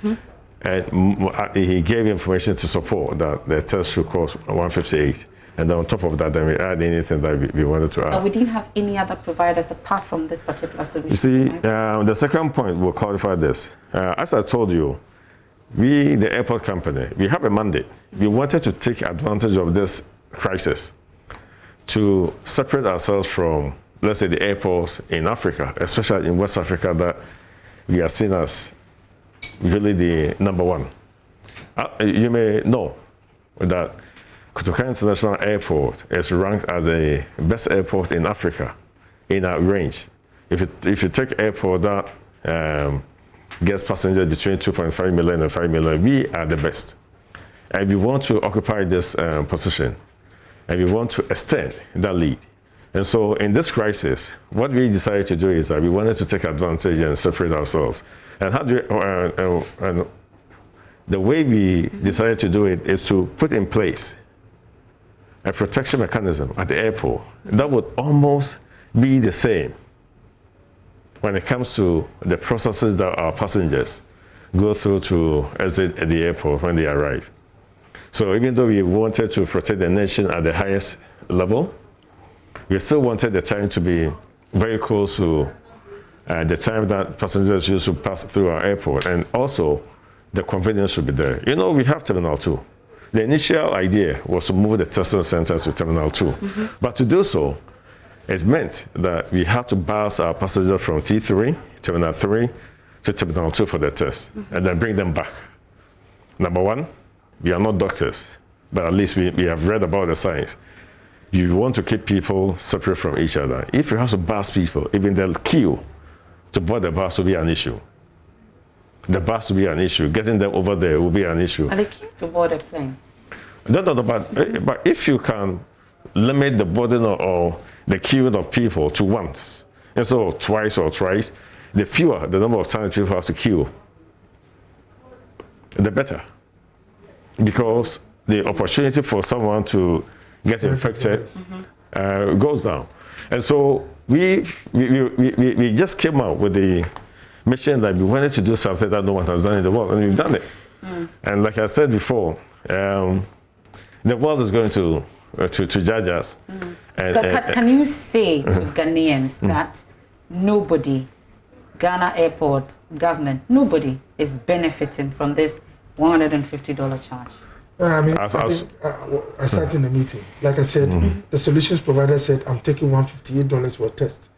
And he gave information to support that the test should cost 158. And then on top of that, then we add anything that we wanted to add. But we didn't have any other providers apart from this particular solution. You see, the second point will clarify this. As I told you, we, the airport company, we have a mandate. We wanted to take advantage of this crisis to separate ourselves from, let's say, the airports in Africa, especially in West Africa, that we are seen as really the number one. You may know that Kotoka International Airport is ranked as the best airport in Africa in our range. If you take airport that gets passengers between 2.5 million and 5 million, we are the best. And we want to occupy this position, and we want to extend that lead. And so in this crisis, what we decided to do is that we wanted to take advantage and separate ourselves. And the way we decided to do it is to put in place a protection mechanism at the airport that would almost be the same when it comes to the processes that our passengers go through to exit at the airport when they arrive. So even though we wanted to protect the nation at the highest level, we still wanted the time to be very close to the time that passengers used to pass through our airport, and also the convenience should be there. You know, we have Terminal 2. The initial idea was to move the testing center to Terminal 2. But to do so, it meant that we had to bus our passengers from T3, Terminal 3, to Terminal 2 for the test, and then bring them back. Number one, we are not doctors, but at least we have read about the science. You want to keep people separate from each other. If you have to bus people, even the queue to board the bus will be an issue. The bus will be an issue. Getting them over there will be an issue. And the queue to board a plane? No, but if you can limit the burden or the queue of people to once, instead of twice or thrice, the fewer the number of times people have to queue, the better. Because the opportunity for someone to get infected goes down. And so we just came out with the mission that we wanted to do something that no one has done in the world, and we've done it. And like I said before, the world is going to judge us. Can you say to Ghanaians that nobody, Ghana Airport, government, nobody is benefiting from this $150 charge? I mean, I sat in a meeting. Like I said, the solutions provider said, I'm taking $158 for a test.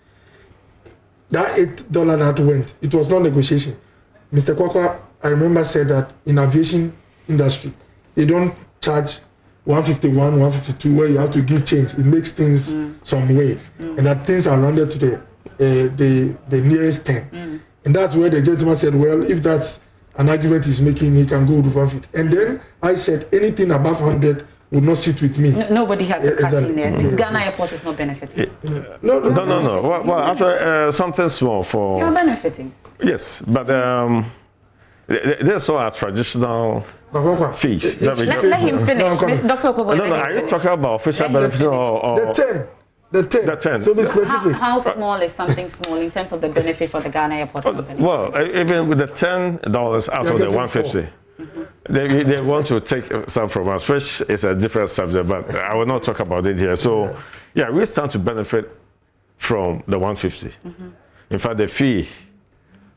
That $8 that went, it was not negotiation. Mr. Kwakwa, I remember, said that in aviation industry, they don't charge 151, 152, where you have to give change. It makes things some ways. And that things are rounded to the nearest 10. And that's where the gentleman said, well, if that's an argument he's making, he can go with 150. And then I said anything above 100 would not sit with me. Nobody has a cut in there. Ghana Airport is not benefiting. No. Well, after something small for... You're benefiting. Yes, but there's our traditional fees. Let him finish. Dr. Oke Boye. No, are you talking about official benefits or... The 10. So be specific. How small is something small in terms of the benefit for the Ghana Airport company? Well, even with the $10 out of the 150, they want to take some from us, which is a different subject, but I will not talk about it here. So, yeah, we stand to benefit from the 150. In fact, the fee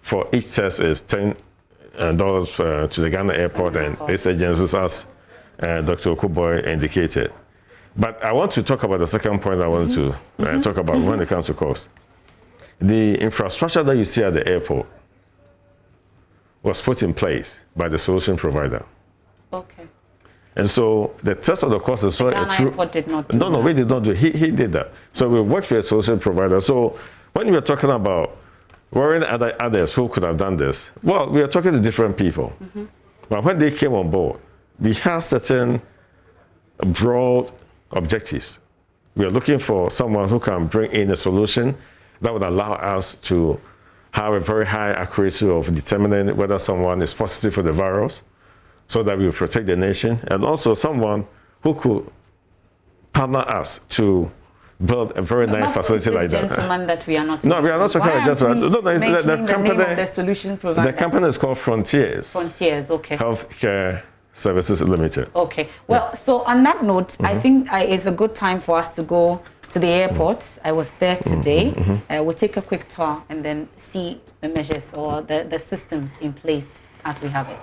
for each test is $10 to the Ghana Airport and its agencies, as Dr. Oke Boye indicated. But I want to talk about the second point I wanted to talk about when it comes to cost. The infrastructure that you see at the airport was put in place by the solution provider. Okay. And so the test of the cost is Ghana Airport did not do that. No, we did not do it. He did that. So we worked with a solution provider. So when we were talking about weren't others who could have done this? Well, we are talking to different people. But when they came on board, we had certain broad objectives. We are looking for someone who can bring in a solution that would allow us to have a very high accuracy of determining whether someone is positive for the virus, so that we will protect the nation, and also someone who could partner us to build a very nice facility like that. Gentleman that we are not. No, we are not talking about gentlemen. No, it's the company. Name of the solution provider. The company is called Frontiers. Frontiers, okay. Healthcare Services Limited. Okay. Well, so on that note, I think it's a good time for us to go to the airport. I was there today. We'll take a quick tour and then see the measures or the systems in place as we have it.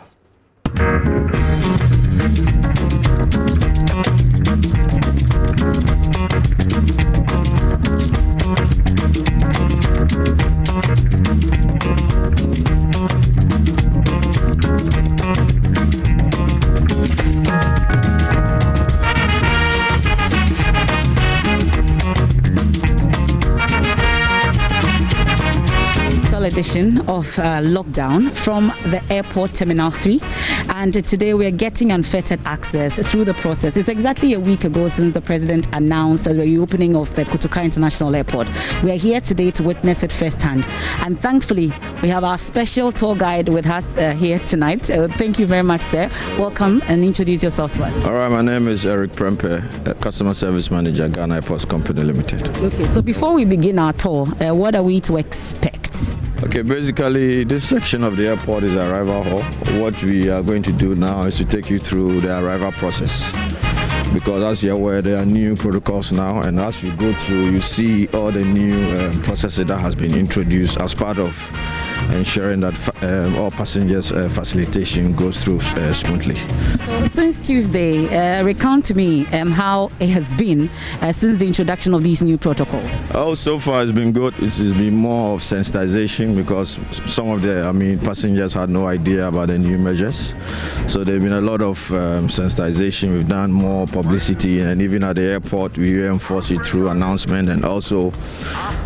Edition of lockdown from the airport terminal 3, and today we are getting unfettered access through the process. It's exactly a week ago since the president announced the reopening of the Kotoka International Airport. We are here today to witness it firsthand, and thankfully we have our special tour guide with us here tonight. Thank you very much, sir. Welcome, and introduce yourself to us. All right, my name is Eric Prempe, Customer Service Manager, Ghana Airports Company Limited. Okay, so before we begin our tour, what are we to expect? Okay, basically this section of the airport is arrival hall. What we are going to do now is to take you through the arrival process, because as you're aware, there are new protocols now, and as we go through, you see all the new processes that has been introduced as part of ensuring that all passengers facilitation goes through smoothly. So since Tuesday, recount to me how it has been since the introduction of these new protocols. Oh, so far it's been good. It's been more of sensitization, because some of the passengers had no idea about the new measures. So there's been a lot of sensitization. We've done more publicity, and even at the airport we reinforce it through announcement, and also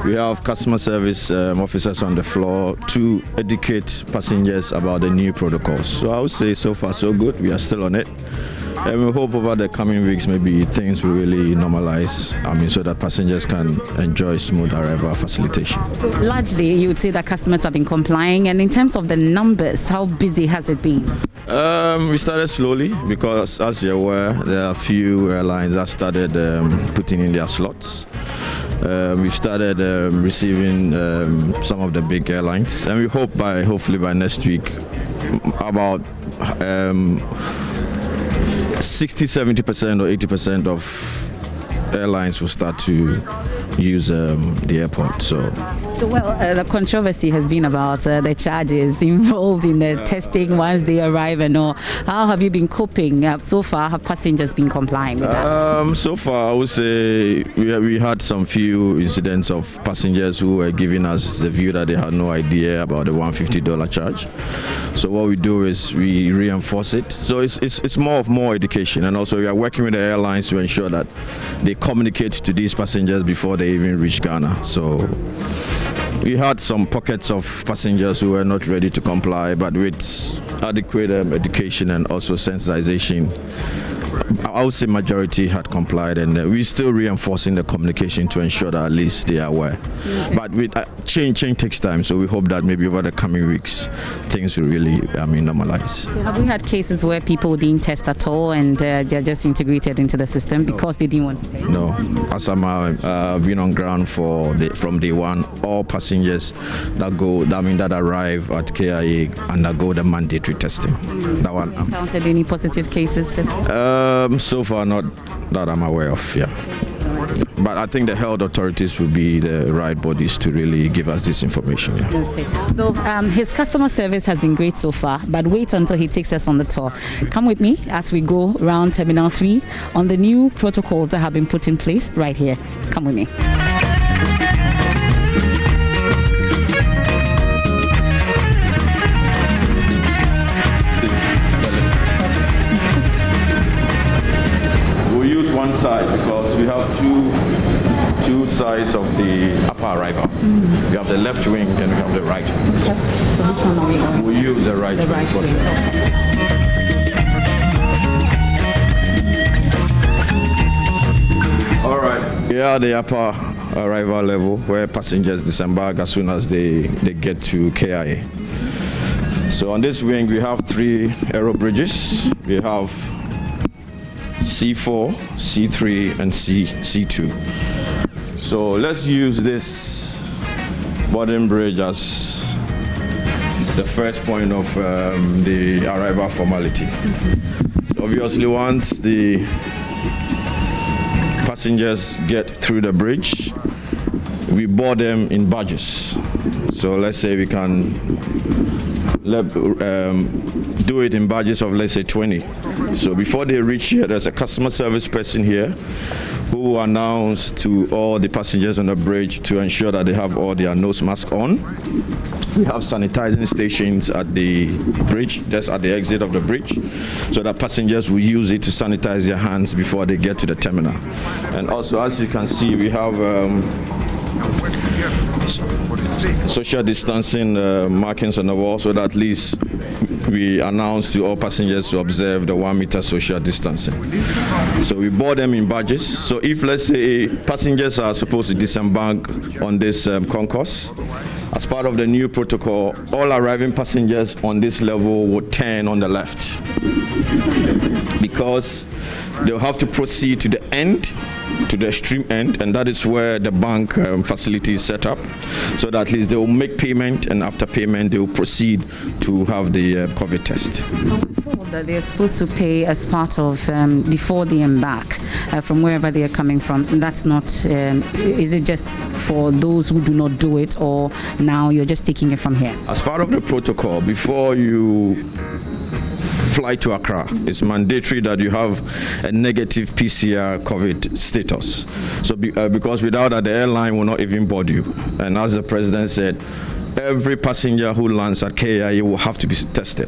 we have customer service officers on the floor to educate passengers about the new protocols. So I would say so far so good. We are still on it, and we hope over the coming weeks maybe things will really normalize, so that passengers can enjoy smooth arrival facilitation. So largely you would say that customers have been complying, and in terms of the numbers, how busy has it been? We started slowly, because as you're aware, there are a few airlines that started putting in their slots. We've started receiving some of the big airlines, and we hope hopefully by next week about 60-70% or 80% of airlines will start to use the airport. So the controversy has been about the charges involved in the testing once they arrive and all. How have you been coping? So far, have passengers been complying with that? So far, I would say we had some few incidents of passengers who were giving us the view that they had no idea about the $150 charge. So what we do is we reinforce it. So it's more education, and also we are working with the airlines to ensure that they communicate to these passengers before they even reach Ghana. So we had some pockets of passengers who were not ready to comply, but with adequate education and also sensitization, I would say majority had complied, and we're still reinforcing the communication to ensure that at least they are aware. Okay. But with change takes time, so we hope that maybe over the coming weeks things will really normalize. So have we had cases where people didn't test at all and they're just integrated into the system because they didn't want to pay? No, as I've been on ground from day one, all passengers that arrive at KIA undergo the mandatory testing. That one. Have you encountered any positive cases? So far, not that I'm aware of, yeah. But I think the health authorities will be the right bodies to really give us this information. Yeah. Okay. So his customer service has been great so far, but wait until he takes us on the tour. Come with me as we go around Terminal 3 on the new protocols that have been put in place right here. Come with me. Side, because we have two two sides of the upper arrival. We have the left wing and we have the right wing. Okay. So which one are we going We use the right The wing. right wing. Okay. All right. Here are the upper arrival level where passengers disembark as soon as they get to KIA. So on this wing we have 3 aero bridges. We have C4, C3 and C2. So let's use this boarding bridge as the first point of the arrival formality. So obviously once the passengers get through the bridge, we board them in barges. So let's say we can do it in barges of, let's say, 20. So before they reach here, there's a customer service person here who will announce to all the passengers on the bridge to ensure that they have all their nose masks on. We have sanitizing stations at the bridge, just at the exit of the bridge, so that passengers will use it to sanitize their hands before they get to the terminal. And also, as you can see, we have social distancing markings on the wall, so that at least we announce to all passengers to observe the 1 meter social distancing. So we board them in barges. So if, let's say, passengers are supposed to disembark on this concourse, as part of the new protocol, all arriving passengers on this level will turn on the left, because they'll have to proceed to the end, to the extreme end, and that is where the bank facility is set up, so that at least they will make payment, and after payment they will proceed to have the COVID test. We're told that they're supposed to pay as part of before they embark from wherever they are coming from. That's not, is it just for those who do not do it, or now you're just taking it from here? As part of the protocol, before you fly to Accra, it's mandatory that you have a negative PCR COVID status. So because without that, the airline will not even board you. And as the president said, every passenger who lands at KIA will have to be tested.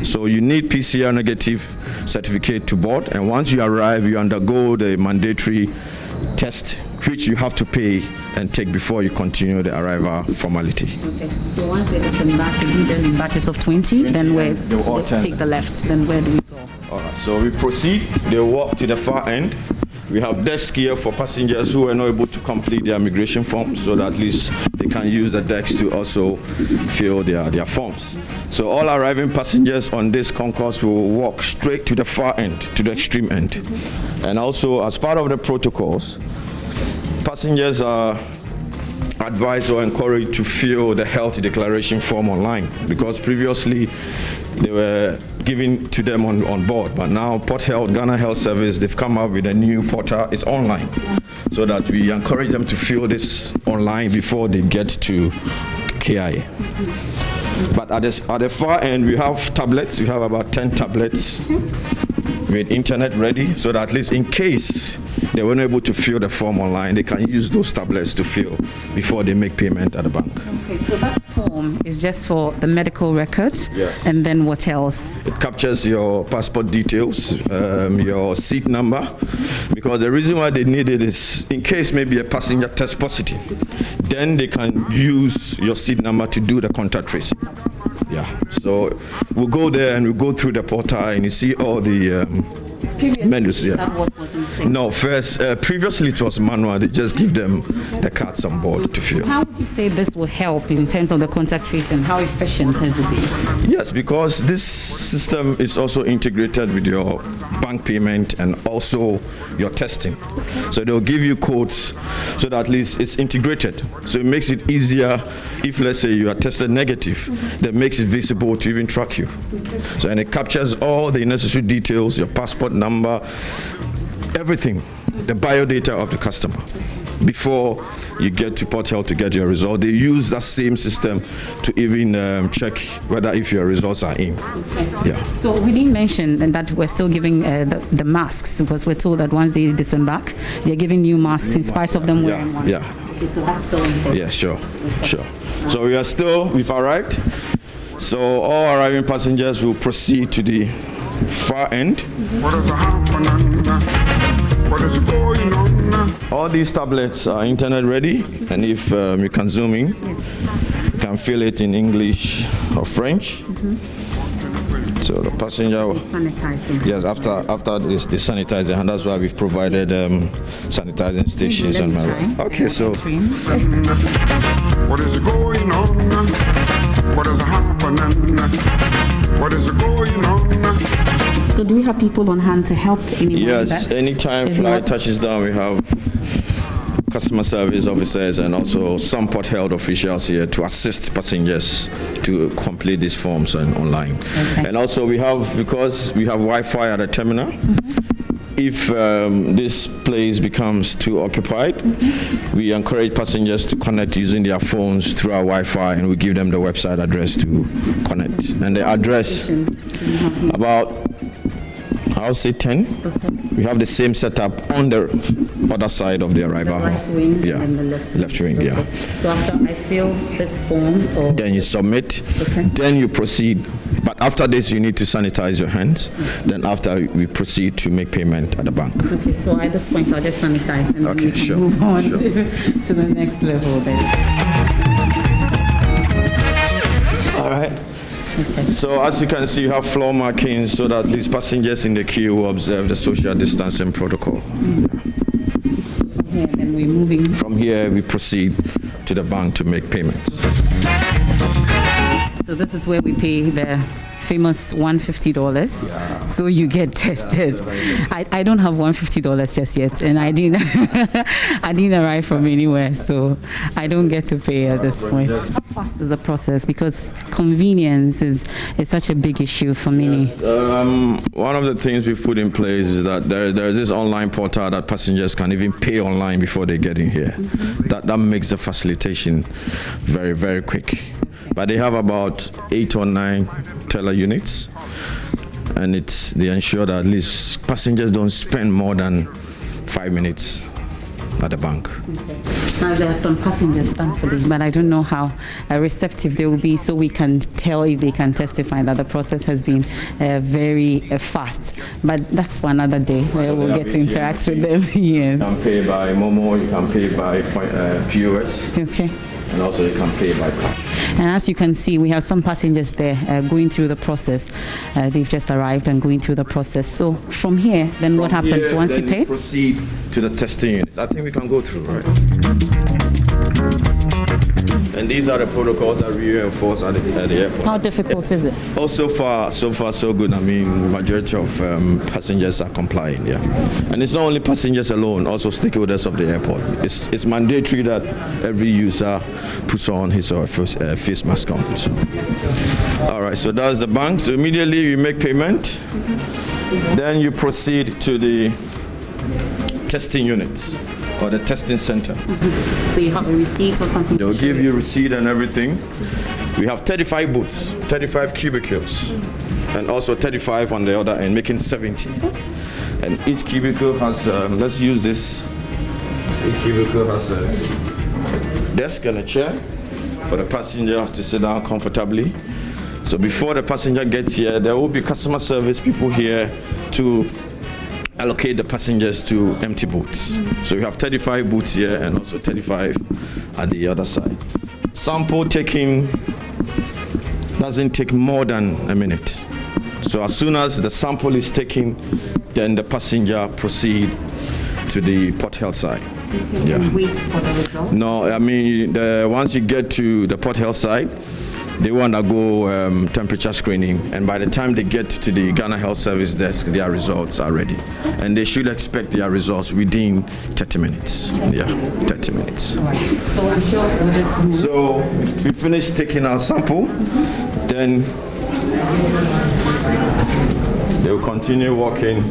So you need PCR negative certificate to board, and once you arrive, you undergo the mandatory test, which you have to pay and take before you continue the arrival formality. Okay. So once they disembark, they do them in batches of 20, then where they take the left, then where do we go? All right, so we proceed. They walk to the far end. We have desks here for passengers who are not able to complete their migration forms, so that at least they can use the desks to also fill their forms. So all arriving passengers on this concourse will walk straight to the far end, to the extreme end. And also, as part of the protocols, passengers are advised or encouraged to fill the health declaration form online, because previously they were given to them on board, but now Port Health, Ghana Health Service, they've come up with a new portal. It's online, so that we encourage them to fill this online before they get to KIA. But at the far end, we have tablets. We have about 10 tablets with internet ready, so that at least in case they weren't able to fill the form online, they can use those tablets to fill before they make payment at the bank. Okay, so that form is just for the medical records. Yes. And then what else? It captures your passport details, your seat number, because the reason why they need it is in case maybe a passenger tests positive, then they can use your seat number to do the contact tracing. Yeah, so we'll go there and we'll go through the portal and you see all the menus. Yeah. That wasn't fixed. No, first, previously it was manual. They just give them the cards on board to fill. How would you say this will help in terms of the contact tracing? How efficient it will be? Yes, because this system is also integrated with your bank payment and also your testing. So they'll give you codes so that at least it's integrated. So it makes it easier if, let's say, you are tested negative, that makes it visible to even track you. So, and it captures all the necessary details, your passport number, everything, the biodata of the customer. Before you get to Port Health to get your result, they use that same system to even check whether if your results are in. Okay. Yeah. So we didn't mention that we're still giving the masks, because we're told that once they disembark, they're giving new masks in spite of them wearing one. Yeah. Okay, so that's still important. Yeah, sure, sure. So we've arrived. So all arriving passengers will proceed to the far end. What is happening? What is going on? All these tablets are internet ready, and if you can zoom in, you can fill it in English or French. So the passenger, yes, after this, they sanitize the hand. That's why we've provided sanitizing stations on my way. Okay, so what is going on? What is happening? What is going on? So do we have people on hand to help anyone? Yes, anytime flight touches down, we have customer service officers and also some port health officials here to assist passengers to complete these forms and online. Okay. And also we have, because we have Wi-Fi at the terminal, if this place becomes too occupied, we encourage passengers to connect using their phones through our Wi-Fi, and we give them the website address to connect. And the address, about, I'll say 10. Okay. We have the same setup on the other side of the arrival hall. Right wing and the left wing. Yeah. So after I fill this form, then you submit, then you proceed. But after this, you need to sanitize your hands. Then after, we proceed to make payment at the bank. Okay, so at this point, I'll just sanitize and then we can move on to the next level then. All right. Okay. So as you can see, you have floor markings so that these passengers in the queue will observe the social distancing protocol. Okay, and then we're moving. From here, we proceed to the bank to make payments. So this is where we pay the famous $150. So you get tested. I don't have $150 just yet, and I didn't I didn't arrive from anywhere, so I don't get to pay at this point. How fast is the process? Because convenience is such a big issue for many. Yes, one of the things we've put in place is that there is this online portal that passengers can even pay online before they get in here. That makes the facilitation very, very quick. But they have about 8 or 9 teller units, and they ensure that at least passengers don't spend more than 5 minutes at the bank. Okay. Now there are some passengers, thankfully, but I don't know how receptive they will be, so we can tell if they can testify that the process has been very fast. But that's for another day where we'll get to interact with them. Yes. You can pay by Momo, you can pay by POS. Okay. And also you can pay by cash. And as you can see, we have some passengers there going through the process. They've just arrived and going through the process. So from here, then what happens once you pay? Proceed to the testing unit. I think we can go through, right? And these are the protocols that we enforce at the airport. How difficult is it? Oh, so far so good. I mean, majority of passengers are complying, yeah. And it's not only passengers alone, also stakeholders of the airport. It's mandatory that every user puts on his or her face mask on. So. All right, so that's the bank. So immediately you make payment. Then you proceed to the testing units or the testing center. So you have a receipt or something? They'll give you receipt and everything. We have 35 booths, 35 cubicles, and also 35 on the other end, making 70. And each cubicle has, let's use this. Each cubicle has a desk and a chair for the passenger to sit down comfortably. So before the passenger gets here, there will be customer service people here to allocate the passengers to empty booths. So we have 35 booths here and also 35 at the other side. Sample taking doesn't take more than a minute. So as soon as the sample is taken, then the passenger proceed to the port health side. Yeah. Wait for the result? No, I mean, once you get to the port health side, they want to go temperature screening, and by the time they get to the Ghana Health Service desk, their results are ready. And they should expect their results within 30 minutes. Yeah, 30 minutes. All right. So I'm sure we'll just move. So if we finish taking our sample, then they will continue walking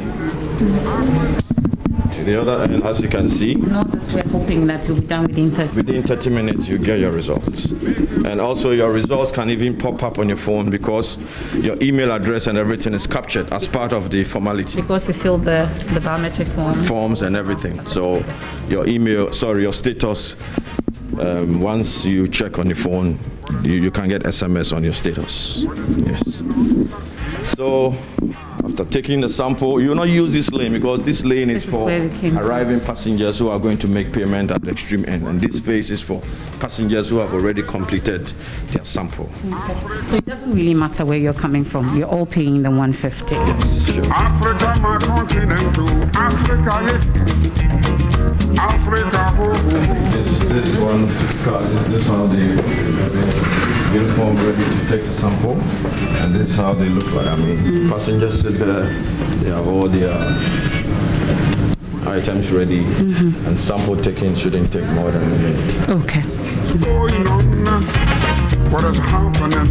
to the other end, as you can see. No, we're hoping that will be done within 30 minutes. Within 30 minutes, you get your results. And also your results can even pop up on your phone because your email address and everything is captured as part of the formality. Because we filled the biometric forms and everything. So your status, once you check on your phone, you can get SMS on your status. Yes. So After taking the sample, you will not use this lane because this lane is for arriving passengers who are going to make payment at the extreme end. And this phase is for passengers who have already completed their sample. Okay. So it doesn't really matter where you're coming from. You're all paying the 150. Yes, sure. Africa, my continent too. Africa, Africa, This one is how they uniform ready to take the sample, and this is how they look like. I mean, passengers sit there, they have all their items ready, and sample taking shouldn't take more than a minute. Okay. going on? What is happening?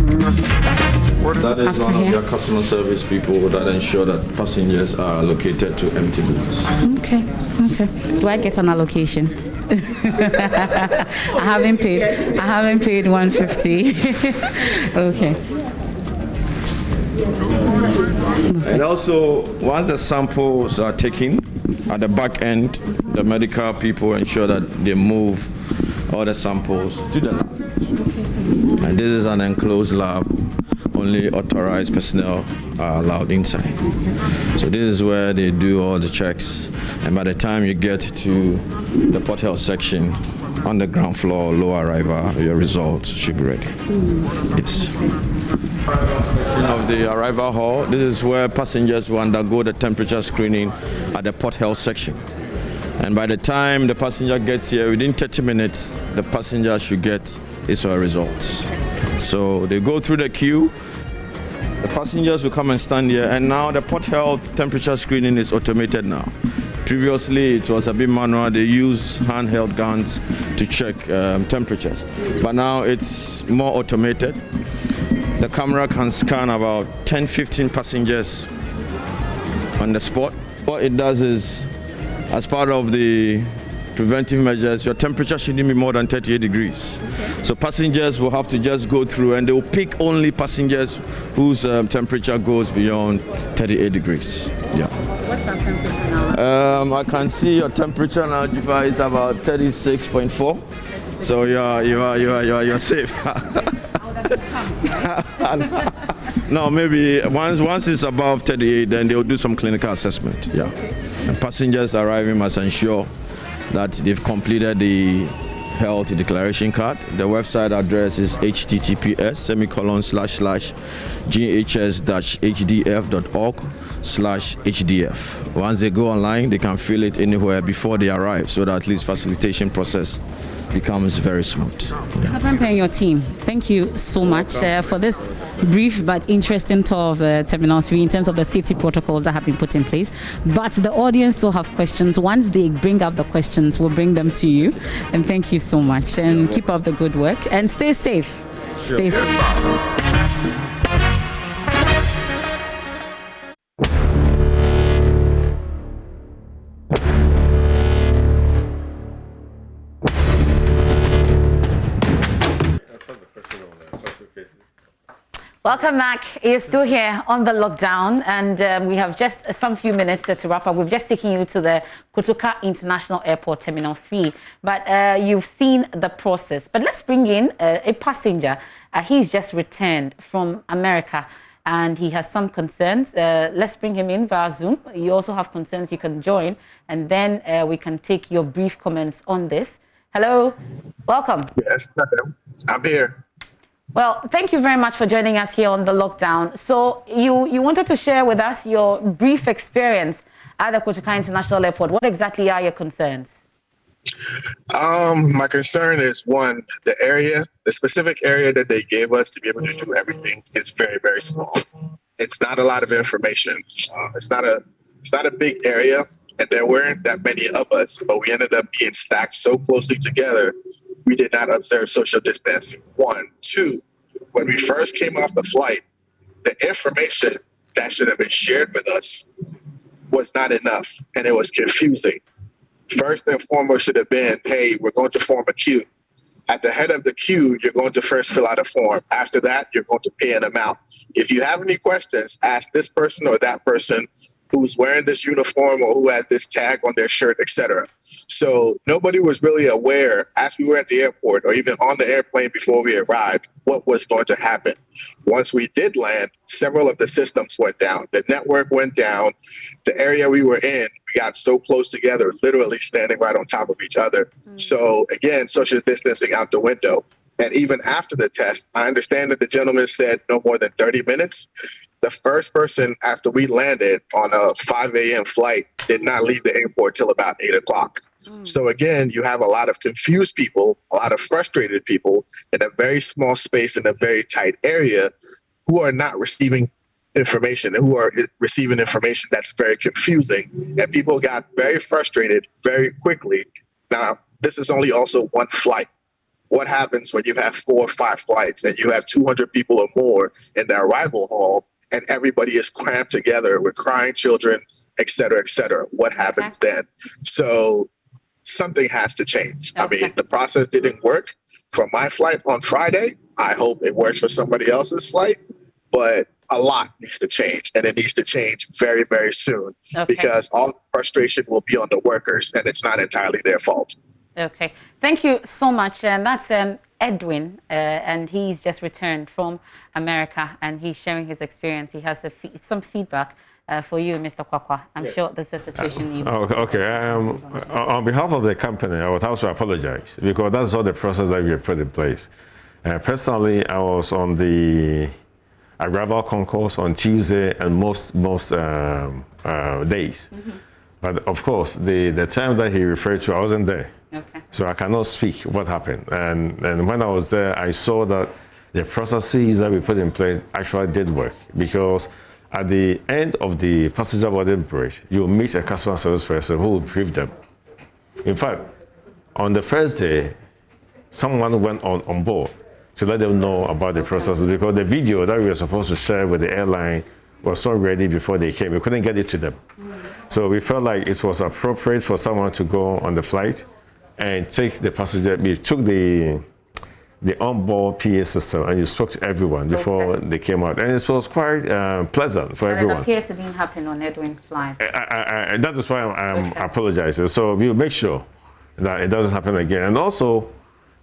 What is That is one of their customer service people that ensure that passengers are allocated to empty booths. Okay. Do I get an allocation? I haven't paid 150. Okay. And also, once the samples are taken, at the back end, the medical people ensure that they move all the samples to the lab. And this is an enclosed lab. Only authorized personnel are allowed inside. So this is where they do all the checks. And by the time you get to the port health section, on the ground floor, low arrival, your results should be ready. Yes. Of the arrival hall, this is where passengers will undergo the temperature screening at the port health section. And by the time the passenger gets here, within 30 minutes, the passenger should get his or her results. So they go through the queue, the passengers will come and stand here, and now the port health temperature screening is automated now. Previously, it was a bit manual. They use handheld guns to check temperatures. But now it's more automated. The camera can scan about 10-15 passengers on the spot. What it does is, as part of the preventive measures, your temperature shouldn't be more than 38 degrees. So passengers will have to just go through, and they will pick only passengers whose temperature goes beyond 38 degrees. Yeah. What's that temperature now? I can see your temperature now, Jiva, is about 36.4. So you're safe. No, maybe once it's above 38, then they'll do some clinical assessment. Yeah. And passengers arriving must ensure that they've completed the health declaration card. The website address is https://ghs-hdf.org/hdf. Once they go online, they can fill it anywhere before they arrive, so that at least facilitation process becomes very smooth. Saprampe and your team, thank you so much for this brief but interesting tour of the Terminal 3 in terms of the safety protocols that have been put in place. But the audience still have questions. Once they bring up the questions, we'll bring them to you. And thank you so much. And keep up the good work. And stay safe. Stay safe. Welcome back. You're still here on the lockdown, and we have just some few minutes to wrap up. We've just taken you to the Kotoka International Airport Terminal 3, but you've seen the process. But let's bring in a passenger. He's just returned from America, and he has some concerns. Let's bring him in via Zoom. You also have concerns, you can join, and then we can take your brief comments on this. Hello, welcome. Yes, I'm here. Well, thank you very much for joining us here on the lockdown. So you wanted to share with us your brief experience at the Kotoka International Airport. What exactly are your concerns? My concern is, one, the specific area that they gave us to be able to do everything is very, very small. It's not a lot of information. It's not a big area, and there weren't that many of us, but we ended up being stacked so closely together, we did not observe social distancing. One. Two, when we first came off the flight, the information that should have been shared with us was not enough, and it was confusing. First and foremost should have been, hey, we're going to form a queue. At the head of the queue, you're going to first fill out a form. After that, you're going to pay an amount. If you have any questions, ask this person or that person who's wearing this uniform or who has this tag on their shirt, etc. So nobody was really aware as we were at the airport or even on the airplane before we arrived what was going to happen. Once we did land, several of the systems went down. The network went down. The area we were in, we got so close together, literally standing right on top of each other. So again, social distancing out the window. And even after the test, I understand that the gentleman said no more than 30 minutes. The first person after we landed on a 5 a.m. flight did not leave the airport till about 8 o'clock. So again, you have a lot of confused people, a lot of frustrated people in a very small space in a very tight area who are not receiving information and who are receiving information that's very confusing. And people got very frustrated very quickly. Now, this is only also one flight. What happens when you have 4 or 5 flights and you have 200 people or more in the arrival hall and everybody is cramped together with crying children, et cetera, et cetera? What happens then? So something has to change. I mean, the process didn't work for my flight on Friday. I hope it works for somebody else's flight, but a lot needs to change, and it needs to change very, very soon because all the frustration will be on the workers, and it's not entirely their fault. Okay, thank you so much. And that's Edwin, and he's just returned from America, and he's sharing his experience. He has some feedback for you, Mr. Kwakwa. I'm sure this is a situation you... On behalf of the company, I would have to apologize because that's not the process that we have put in place. Personally, I was on the arrival concourse on Tuesday and most days. But of course, the time that he referred to, I wasn't there. So I cannot speak what happened. And when I was there, I saw that the processes that we put in place actually did work because at the end of the passenger boarding bridge, you'll meet a customer service person who will brief them. In fact, on the first day, someone went on board to let them know about the processes because the video that we were supposed to share with the airline was not ready before they came. We couldn't get it to them. So we felt like it was appropriate for someone to go on the flight and take the passenger. We took the onboard PA system and you spoke to everyone before they came out. And it was quite pleasant for everyone. And it appears it didn't happen on Edwin's flight. That is why I'm apologizing. So we'll make sure that it doesn't happen again. And also,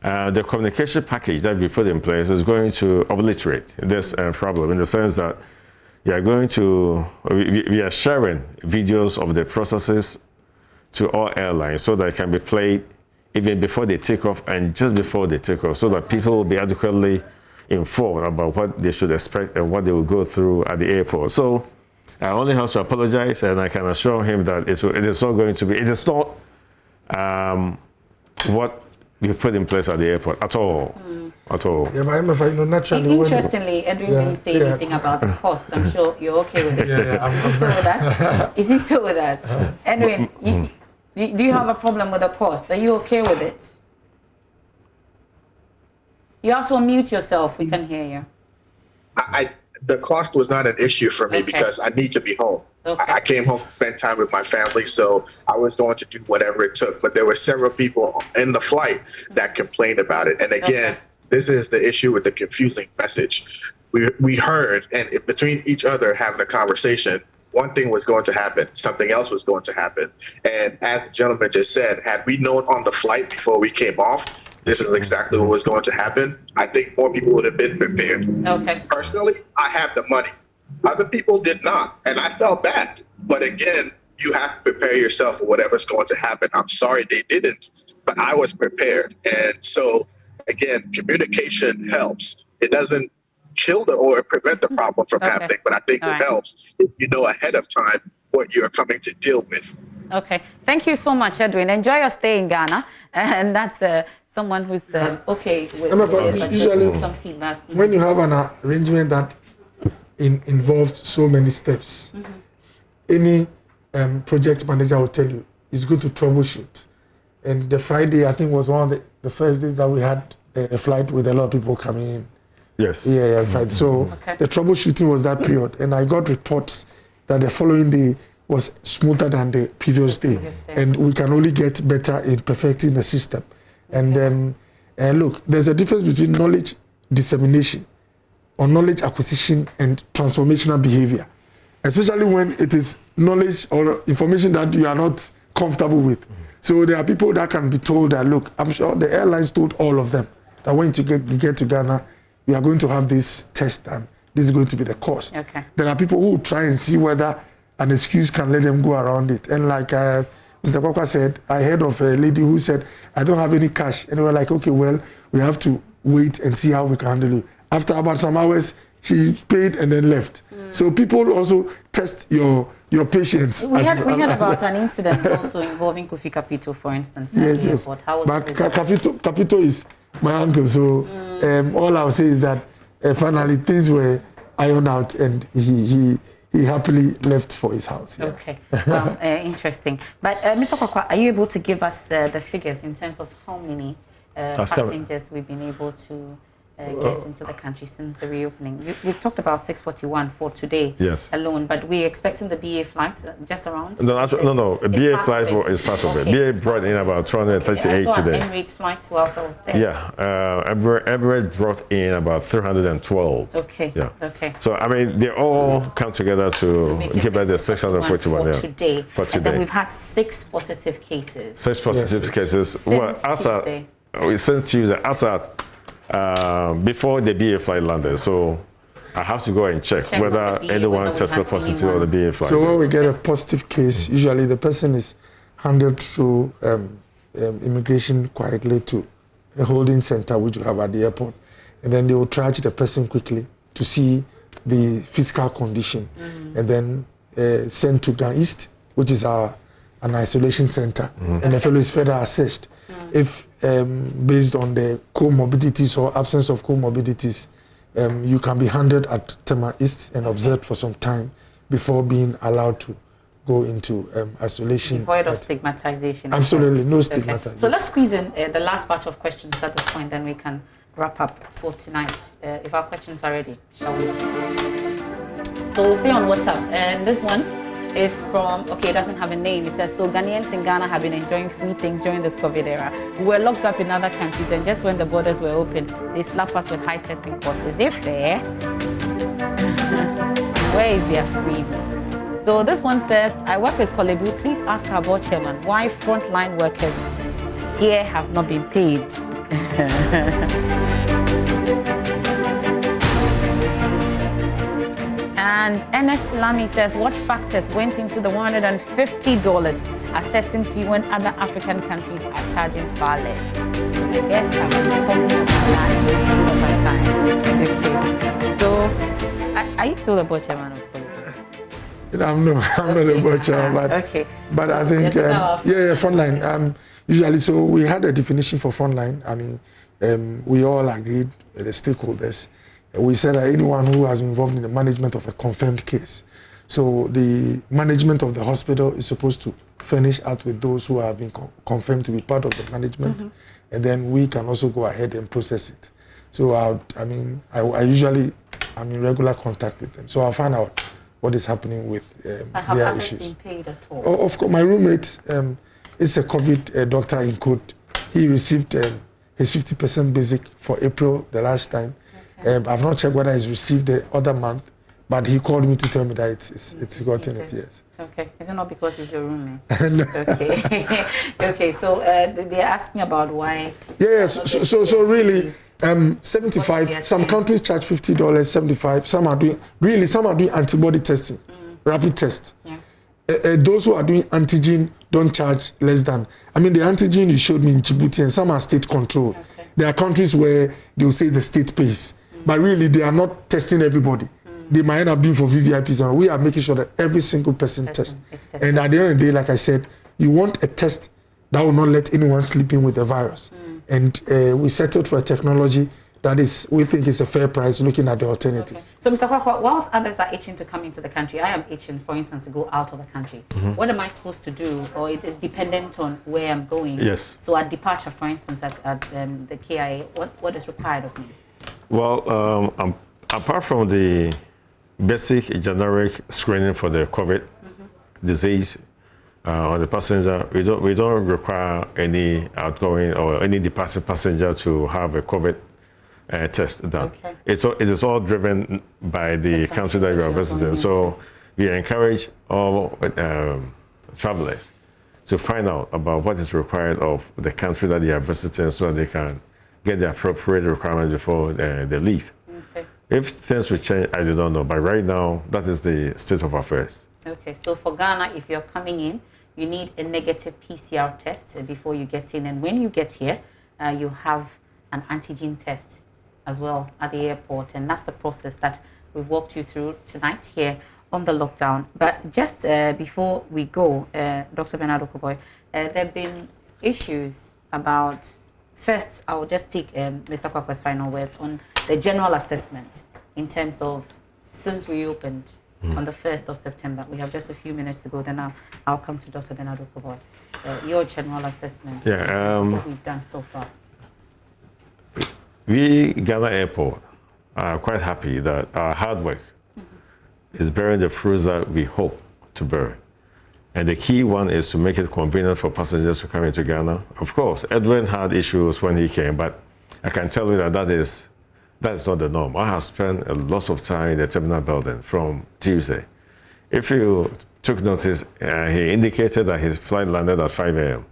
the communication package that we put in place is going to obliterate this problem in the sense that we are sharing videos of the processes to all airlines so that it can be played even before they take off and just before they take off so that people will be adequately informed about what they should expect and what they will go through at the airport. So I only have to apologize and I can assure him that it is not going to be, it is not what we put in place at the airport at all. At all. Yeah, but naturally. Interestingly, Edwin didn't say anything about the cost. I'm sure you're okay with it. I'm still with us. Is he still with us? Edwin, do you have a problem with the cost? Are you okay with it? You have to unmute yourself. We can hear you. The cost was not an issue for me because I need to be home. I came home to spend time with my family, so I was going to do whatever it took. But there were several people in the flight that complained about it. And again, this is the issue with the confusing message. We heard, and between each other having a conversation, one thing was going to happen, something else was going to happen. And as the gentleman just said, had we known on the flight before we came off, this is exactly what was going to happen, I think more people would have been prepared. Personally, I have the money. Other people did not, and I felt bad. But again, you have to prepare yourself for whatever's going to happen. I'm sorry they didn't, but I was prepared. And so, again, communication helps. It doesn't kill or prevent the problem from happening, but I think it helps if you know ahead of time what you're coming to deal with. Okay. Thank you so much, Edwin. Enjoy your stay in Ghana. And that's someone who's okay with usually some feedback. When you have an arrangement that involves so many steps, any project manager will tell you it's good to troubleshoot. And the Friday, I think, was one of the first days that we had a flight with a lot of people coming in. Yes. Yeah, right. So the troubleshooting was that period. And I got reports that the following day was smoother than the previous day. And we can only get better in perfecting the system. And then, look, there's a difference between knowledge dissemination or knowledge acquisition and transformational behavior. especially when it is knowledge or information that you are not comfortable with. So there are people that can be told that, look, I'm sure the airlines told all of them that when you get to Ghana, we are going to have this test and this is going to be the cost. Okay. There are people who try and see whether an excuse can let them go around it. And like Mr. Kwakwa said, I heard of a lady who said, I don't have any cash. And they were like, okay, well, we have to wait and see how we can handle it. After about some hours, she paid and then left. So people also test your patience. We heard about an incident also involving Kofi Kapito, for instance. Yes. How was but Kapito is my uncle, so all I'll say is that finally things were ironed out and he happily left for his house. Yeah. Okay, well, interesting. But Mr. Kwakwa, are you able to give us the figures in terms of how many passengers we've been able to get into the country since the reopening? We've talked about 641 for today alone, but we're expecting the BA flight just around? No. A BA flight is part of it. BA brought in about 238 today. Emirates flights whilst I was there. Yeah, Emirates brought in about 312. Okay. Yeah. Okay. So, I mean, they all come together to give us the 641 for today. For today. And then we've had 6 positive cases. 6 positive cases. Since Tuesday, as at before the BA flight landed, so I have to go and check whether anyone tested positive on the BA flight. So when we get a positive case, usually the person is handled through immigration quietly to a holding center which you have at the airport, and then they will triage the person quickly to see the physical condition, and then sent to Ghana East, which is an isolation center, and the fellow is further assessed. If based on the comorbidities or absence of comorbidities, you can be handled at Tema East and observed for some time before being allowed to go into isolation. Devoid of stigmatization. Absolutely, no stigmatization. So let's squeeze in the last batch of questions at this point, then we can wrap up for tonight. If our questions are ready, shall we? So we'll stay on WhatsApp. And this one is from, okay, it doesn't have a name. It says, so Ghanaians in Ghana have been enjoying free things during this COVID era. We were locked up in other countries, and just when the borders were open, they slap us with high testing costs. Is it fair? Where is their freedom? So this one says, I work with Kolebu. Please ask our board chairman why frontline workers here have not been paid. And NS Lamy says, what factors went into the $150 as testing fee when other African countries are charging far less? I guess I've been talking about that for some time. Okay. So, are you still the board chairman of Kolebu? I'm not a board chairman, but I think, frontline. Usually, so we had a definition for frontline. I mean, we all agreed with the stakeholders. We said that anyone who has been involved in the management of a confirmed case. So the management of the hospital is supposed to furnish out with those who have been confirmed to be part of the management, and then we can also go ahead and process it. So I usually am in regular contact with them. So I'll find out what is happening with their issues. Been paid at all? Oh, of course, my roommate is a COVID doctor in Code. He received his 50% basic for April the last time. I've not checked whether he's received the other month, but he called me to tell me that it's gotten it, yes. Okay. Is it not because he's your roommate? No. Okay. Okay, so they're asking about why. Yes, so really, 75, some countries charge $50, 75, some are doing antibody testing, rapid test. Yeah. Those who are doing antigen don't charge less than, the antigen you showed me in Djibouti, and some are state controlled. Okay. There are countries where they will say the state pays. But really, they are not testing everybody. They might end up doing for VVIPs, and we are making sure that every single person tests. And at the end of the day, like I said, you want a test that will not let anyone slip in with the virus. And we settled for a technology that is, we think is a fair price, looking at the alternatives. Okay. So, Mr. Kwakwa, whilst others are itching to come into the country, I am itching, for instance, to go out of the country. What am I supposed to do? Or it is dependent on where I'm going? Yes. So at departure, for instance, at the KIA, what is required of me? Well, apart from the basic generic screening for the COVID disease on the passenger, we don't require any outgoing or any departing passenger to have a COVID test done. Okay. It is all driven by the country that you are visiting. So we encourage all travelers to find out about what is required of the country that they are visiting so that they can get the appropriate requirements before they leave. Okay. If things will change, I do not know. But right now, that is the state of affairs. Okay, so for Ghana, if you're coming in, you need a negative PCR test before you get in. And when you get here, you have an antigen test as well at the airport. And that's the process that we've walked you through tonight here on the lockdown. But just before we go, Dr. Bernard Oke Boye, there have been issues about, first, I'll just take Mr. Kwakwa's final words on the general assessment in terms of, since we opened on the 1st of September, we have just a few minutes to go, then I'll come to Dr. Bernard Oke Boye. Your general assessment of what we've done so far. We, Ghana Airport, are quite happy that our hard work is bearing the fruits that we hope to bear. And the key one is to make it convenient for passengers to come into Ghana. Of course, Edwin had issues when he came, but I can tell you that that is not the norm. I have spent a lot of time in the terminal building from Tuesday. If you took notice, he indicated that his flight landed at 5 a.m.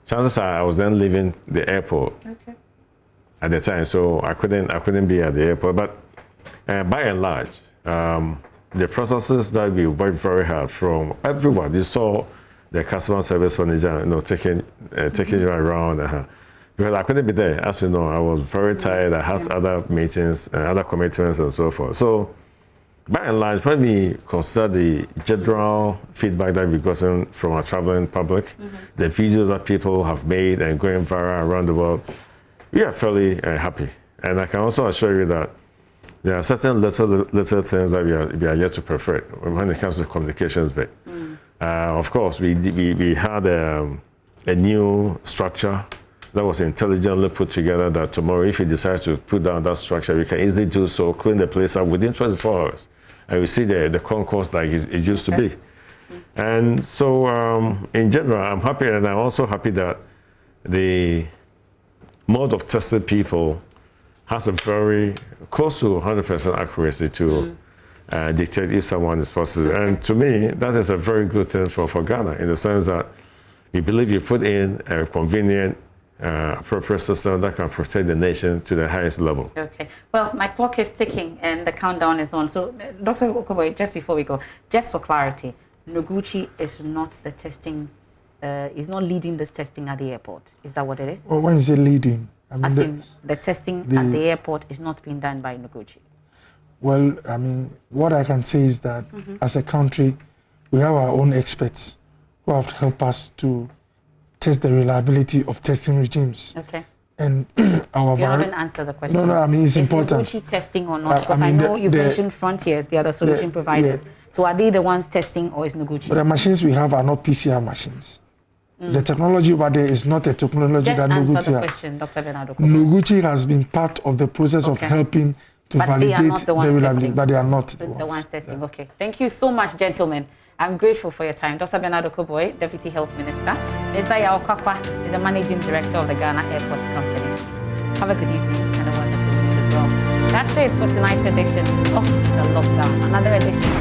Chances are I was then leaving the airport at the time, so I couldn't be at the airport. But by and large, the processes that we worked very hard from everyone. You saw the customer service manager, taking you around. Because I couldn't be there, as you know, I was very tired. I had other meetings, other commitments, and so forth. So, by and large, when we consider the general feedback that we've gotten from our traveling public, the videos that people have made and going viral around the world, we are fairly happy. And I can also assure you that there are certain little things that we are yet to perfect when it comes to the communications bit. Of course, we had a new structure that was intelligently put together that tomorrow, if you decide to put down that structure, we can easily do so, clean the place up within 24 hours. And we see the concourse like it used to be. And so, in general, I'm happy, and I'm also happy that the mode of testing people has a very close to 100% accuracy to detect if someone is positive. And to me, that is a very good thing for Ghana, in the sense that we believe you put in a convenient, appropriate system that can protect the nation to the highest level. Okay. Well, my clock is ticking and the countdown is on. So, Dr. Oke Boye, just before we go, just for clarity, Noguchi is not the testing, is not leading this testing at the airport. Is that what it is? Well, when you say leading, I mean, as in the testing at the airport is not being done by Noguchi. Well, I mean, what I can say is that as a country, we have our own experts who have helped us to test the reliability of testing regimes. Okay. And our you haven't answered the question. No, I mean, it's important. Is Noguchi testing or not? Because I know you've mentioned Frontiers, the other solution providers. So are they the ones testing, or is Noguchi? But the machines we have are not PCR machines. The technology over there is not a technology that Noguchi has. Just answer the question, Dr. Bernard Oke Boye. Noguchi has been part of the process of helping to validate the reliability, but they are not the ones testing. Okay. Thank you so much, gentlemen. I'm grateful for your time. Dr. Bernard Oke Boye, Deputy Health Minister. Mr. Yao Kwakwa is the Managing Director of the Ghana Airports Company. Have a good evening and a wonderful week as well. That's it for tonight's edition of The Lockdown. Another edition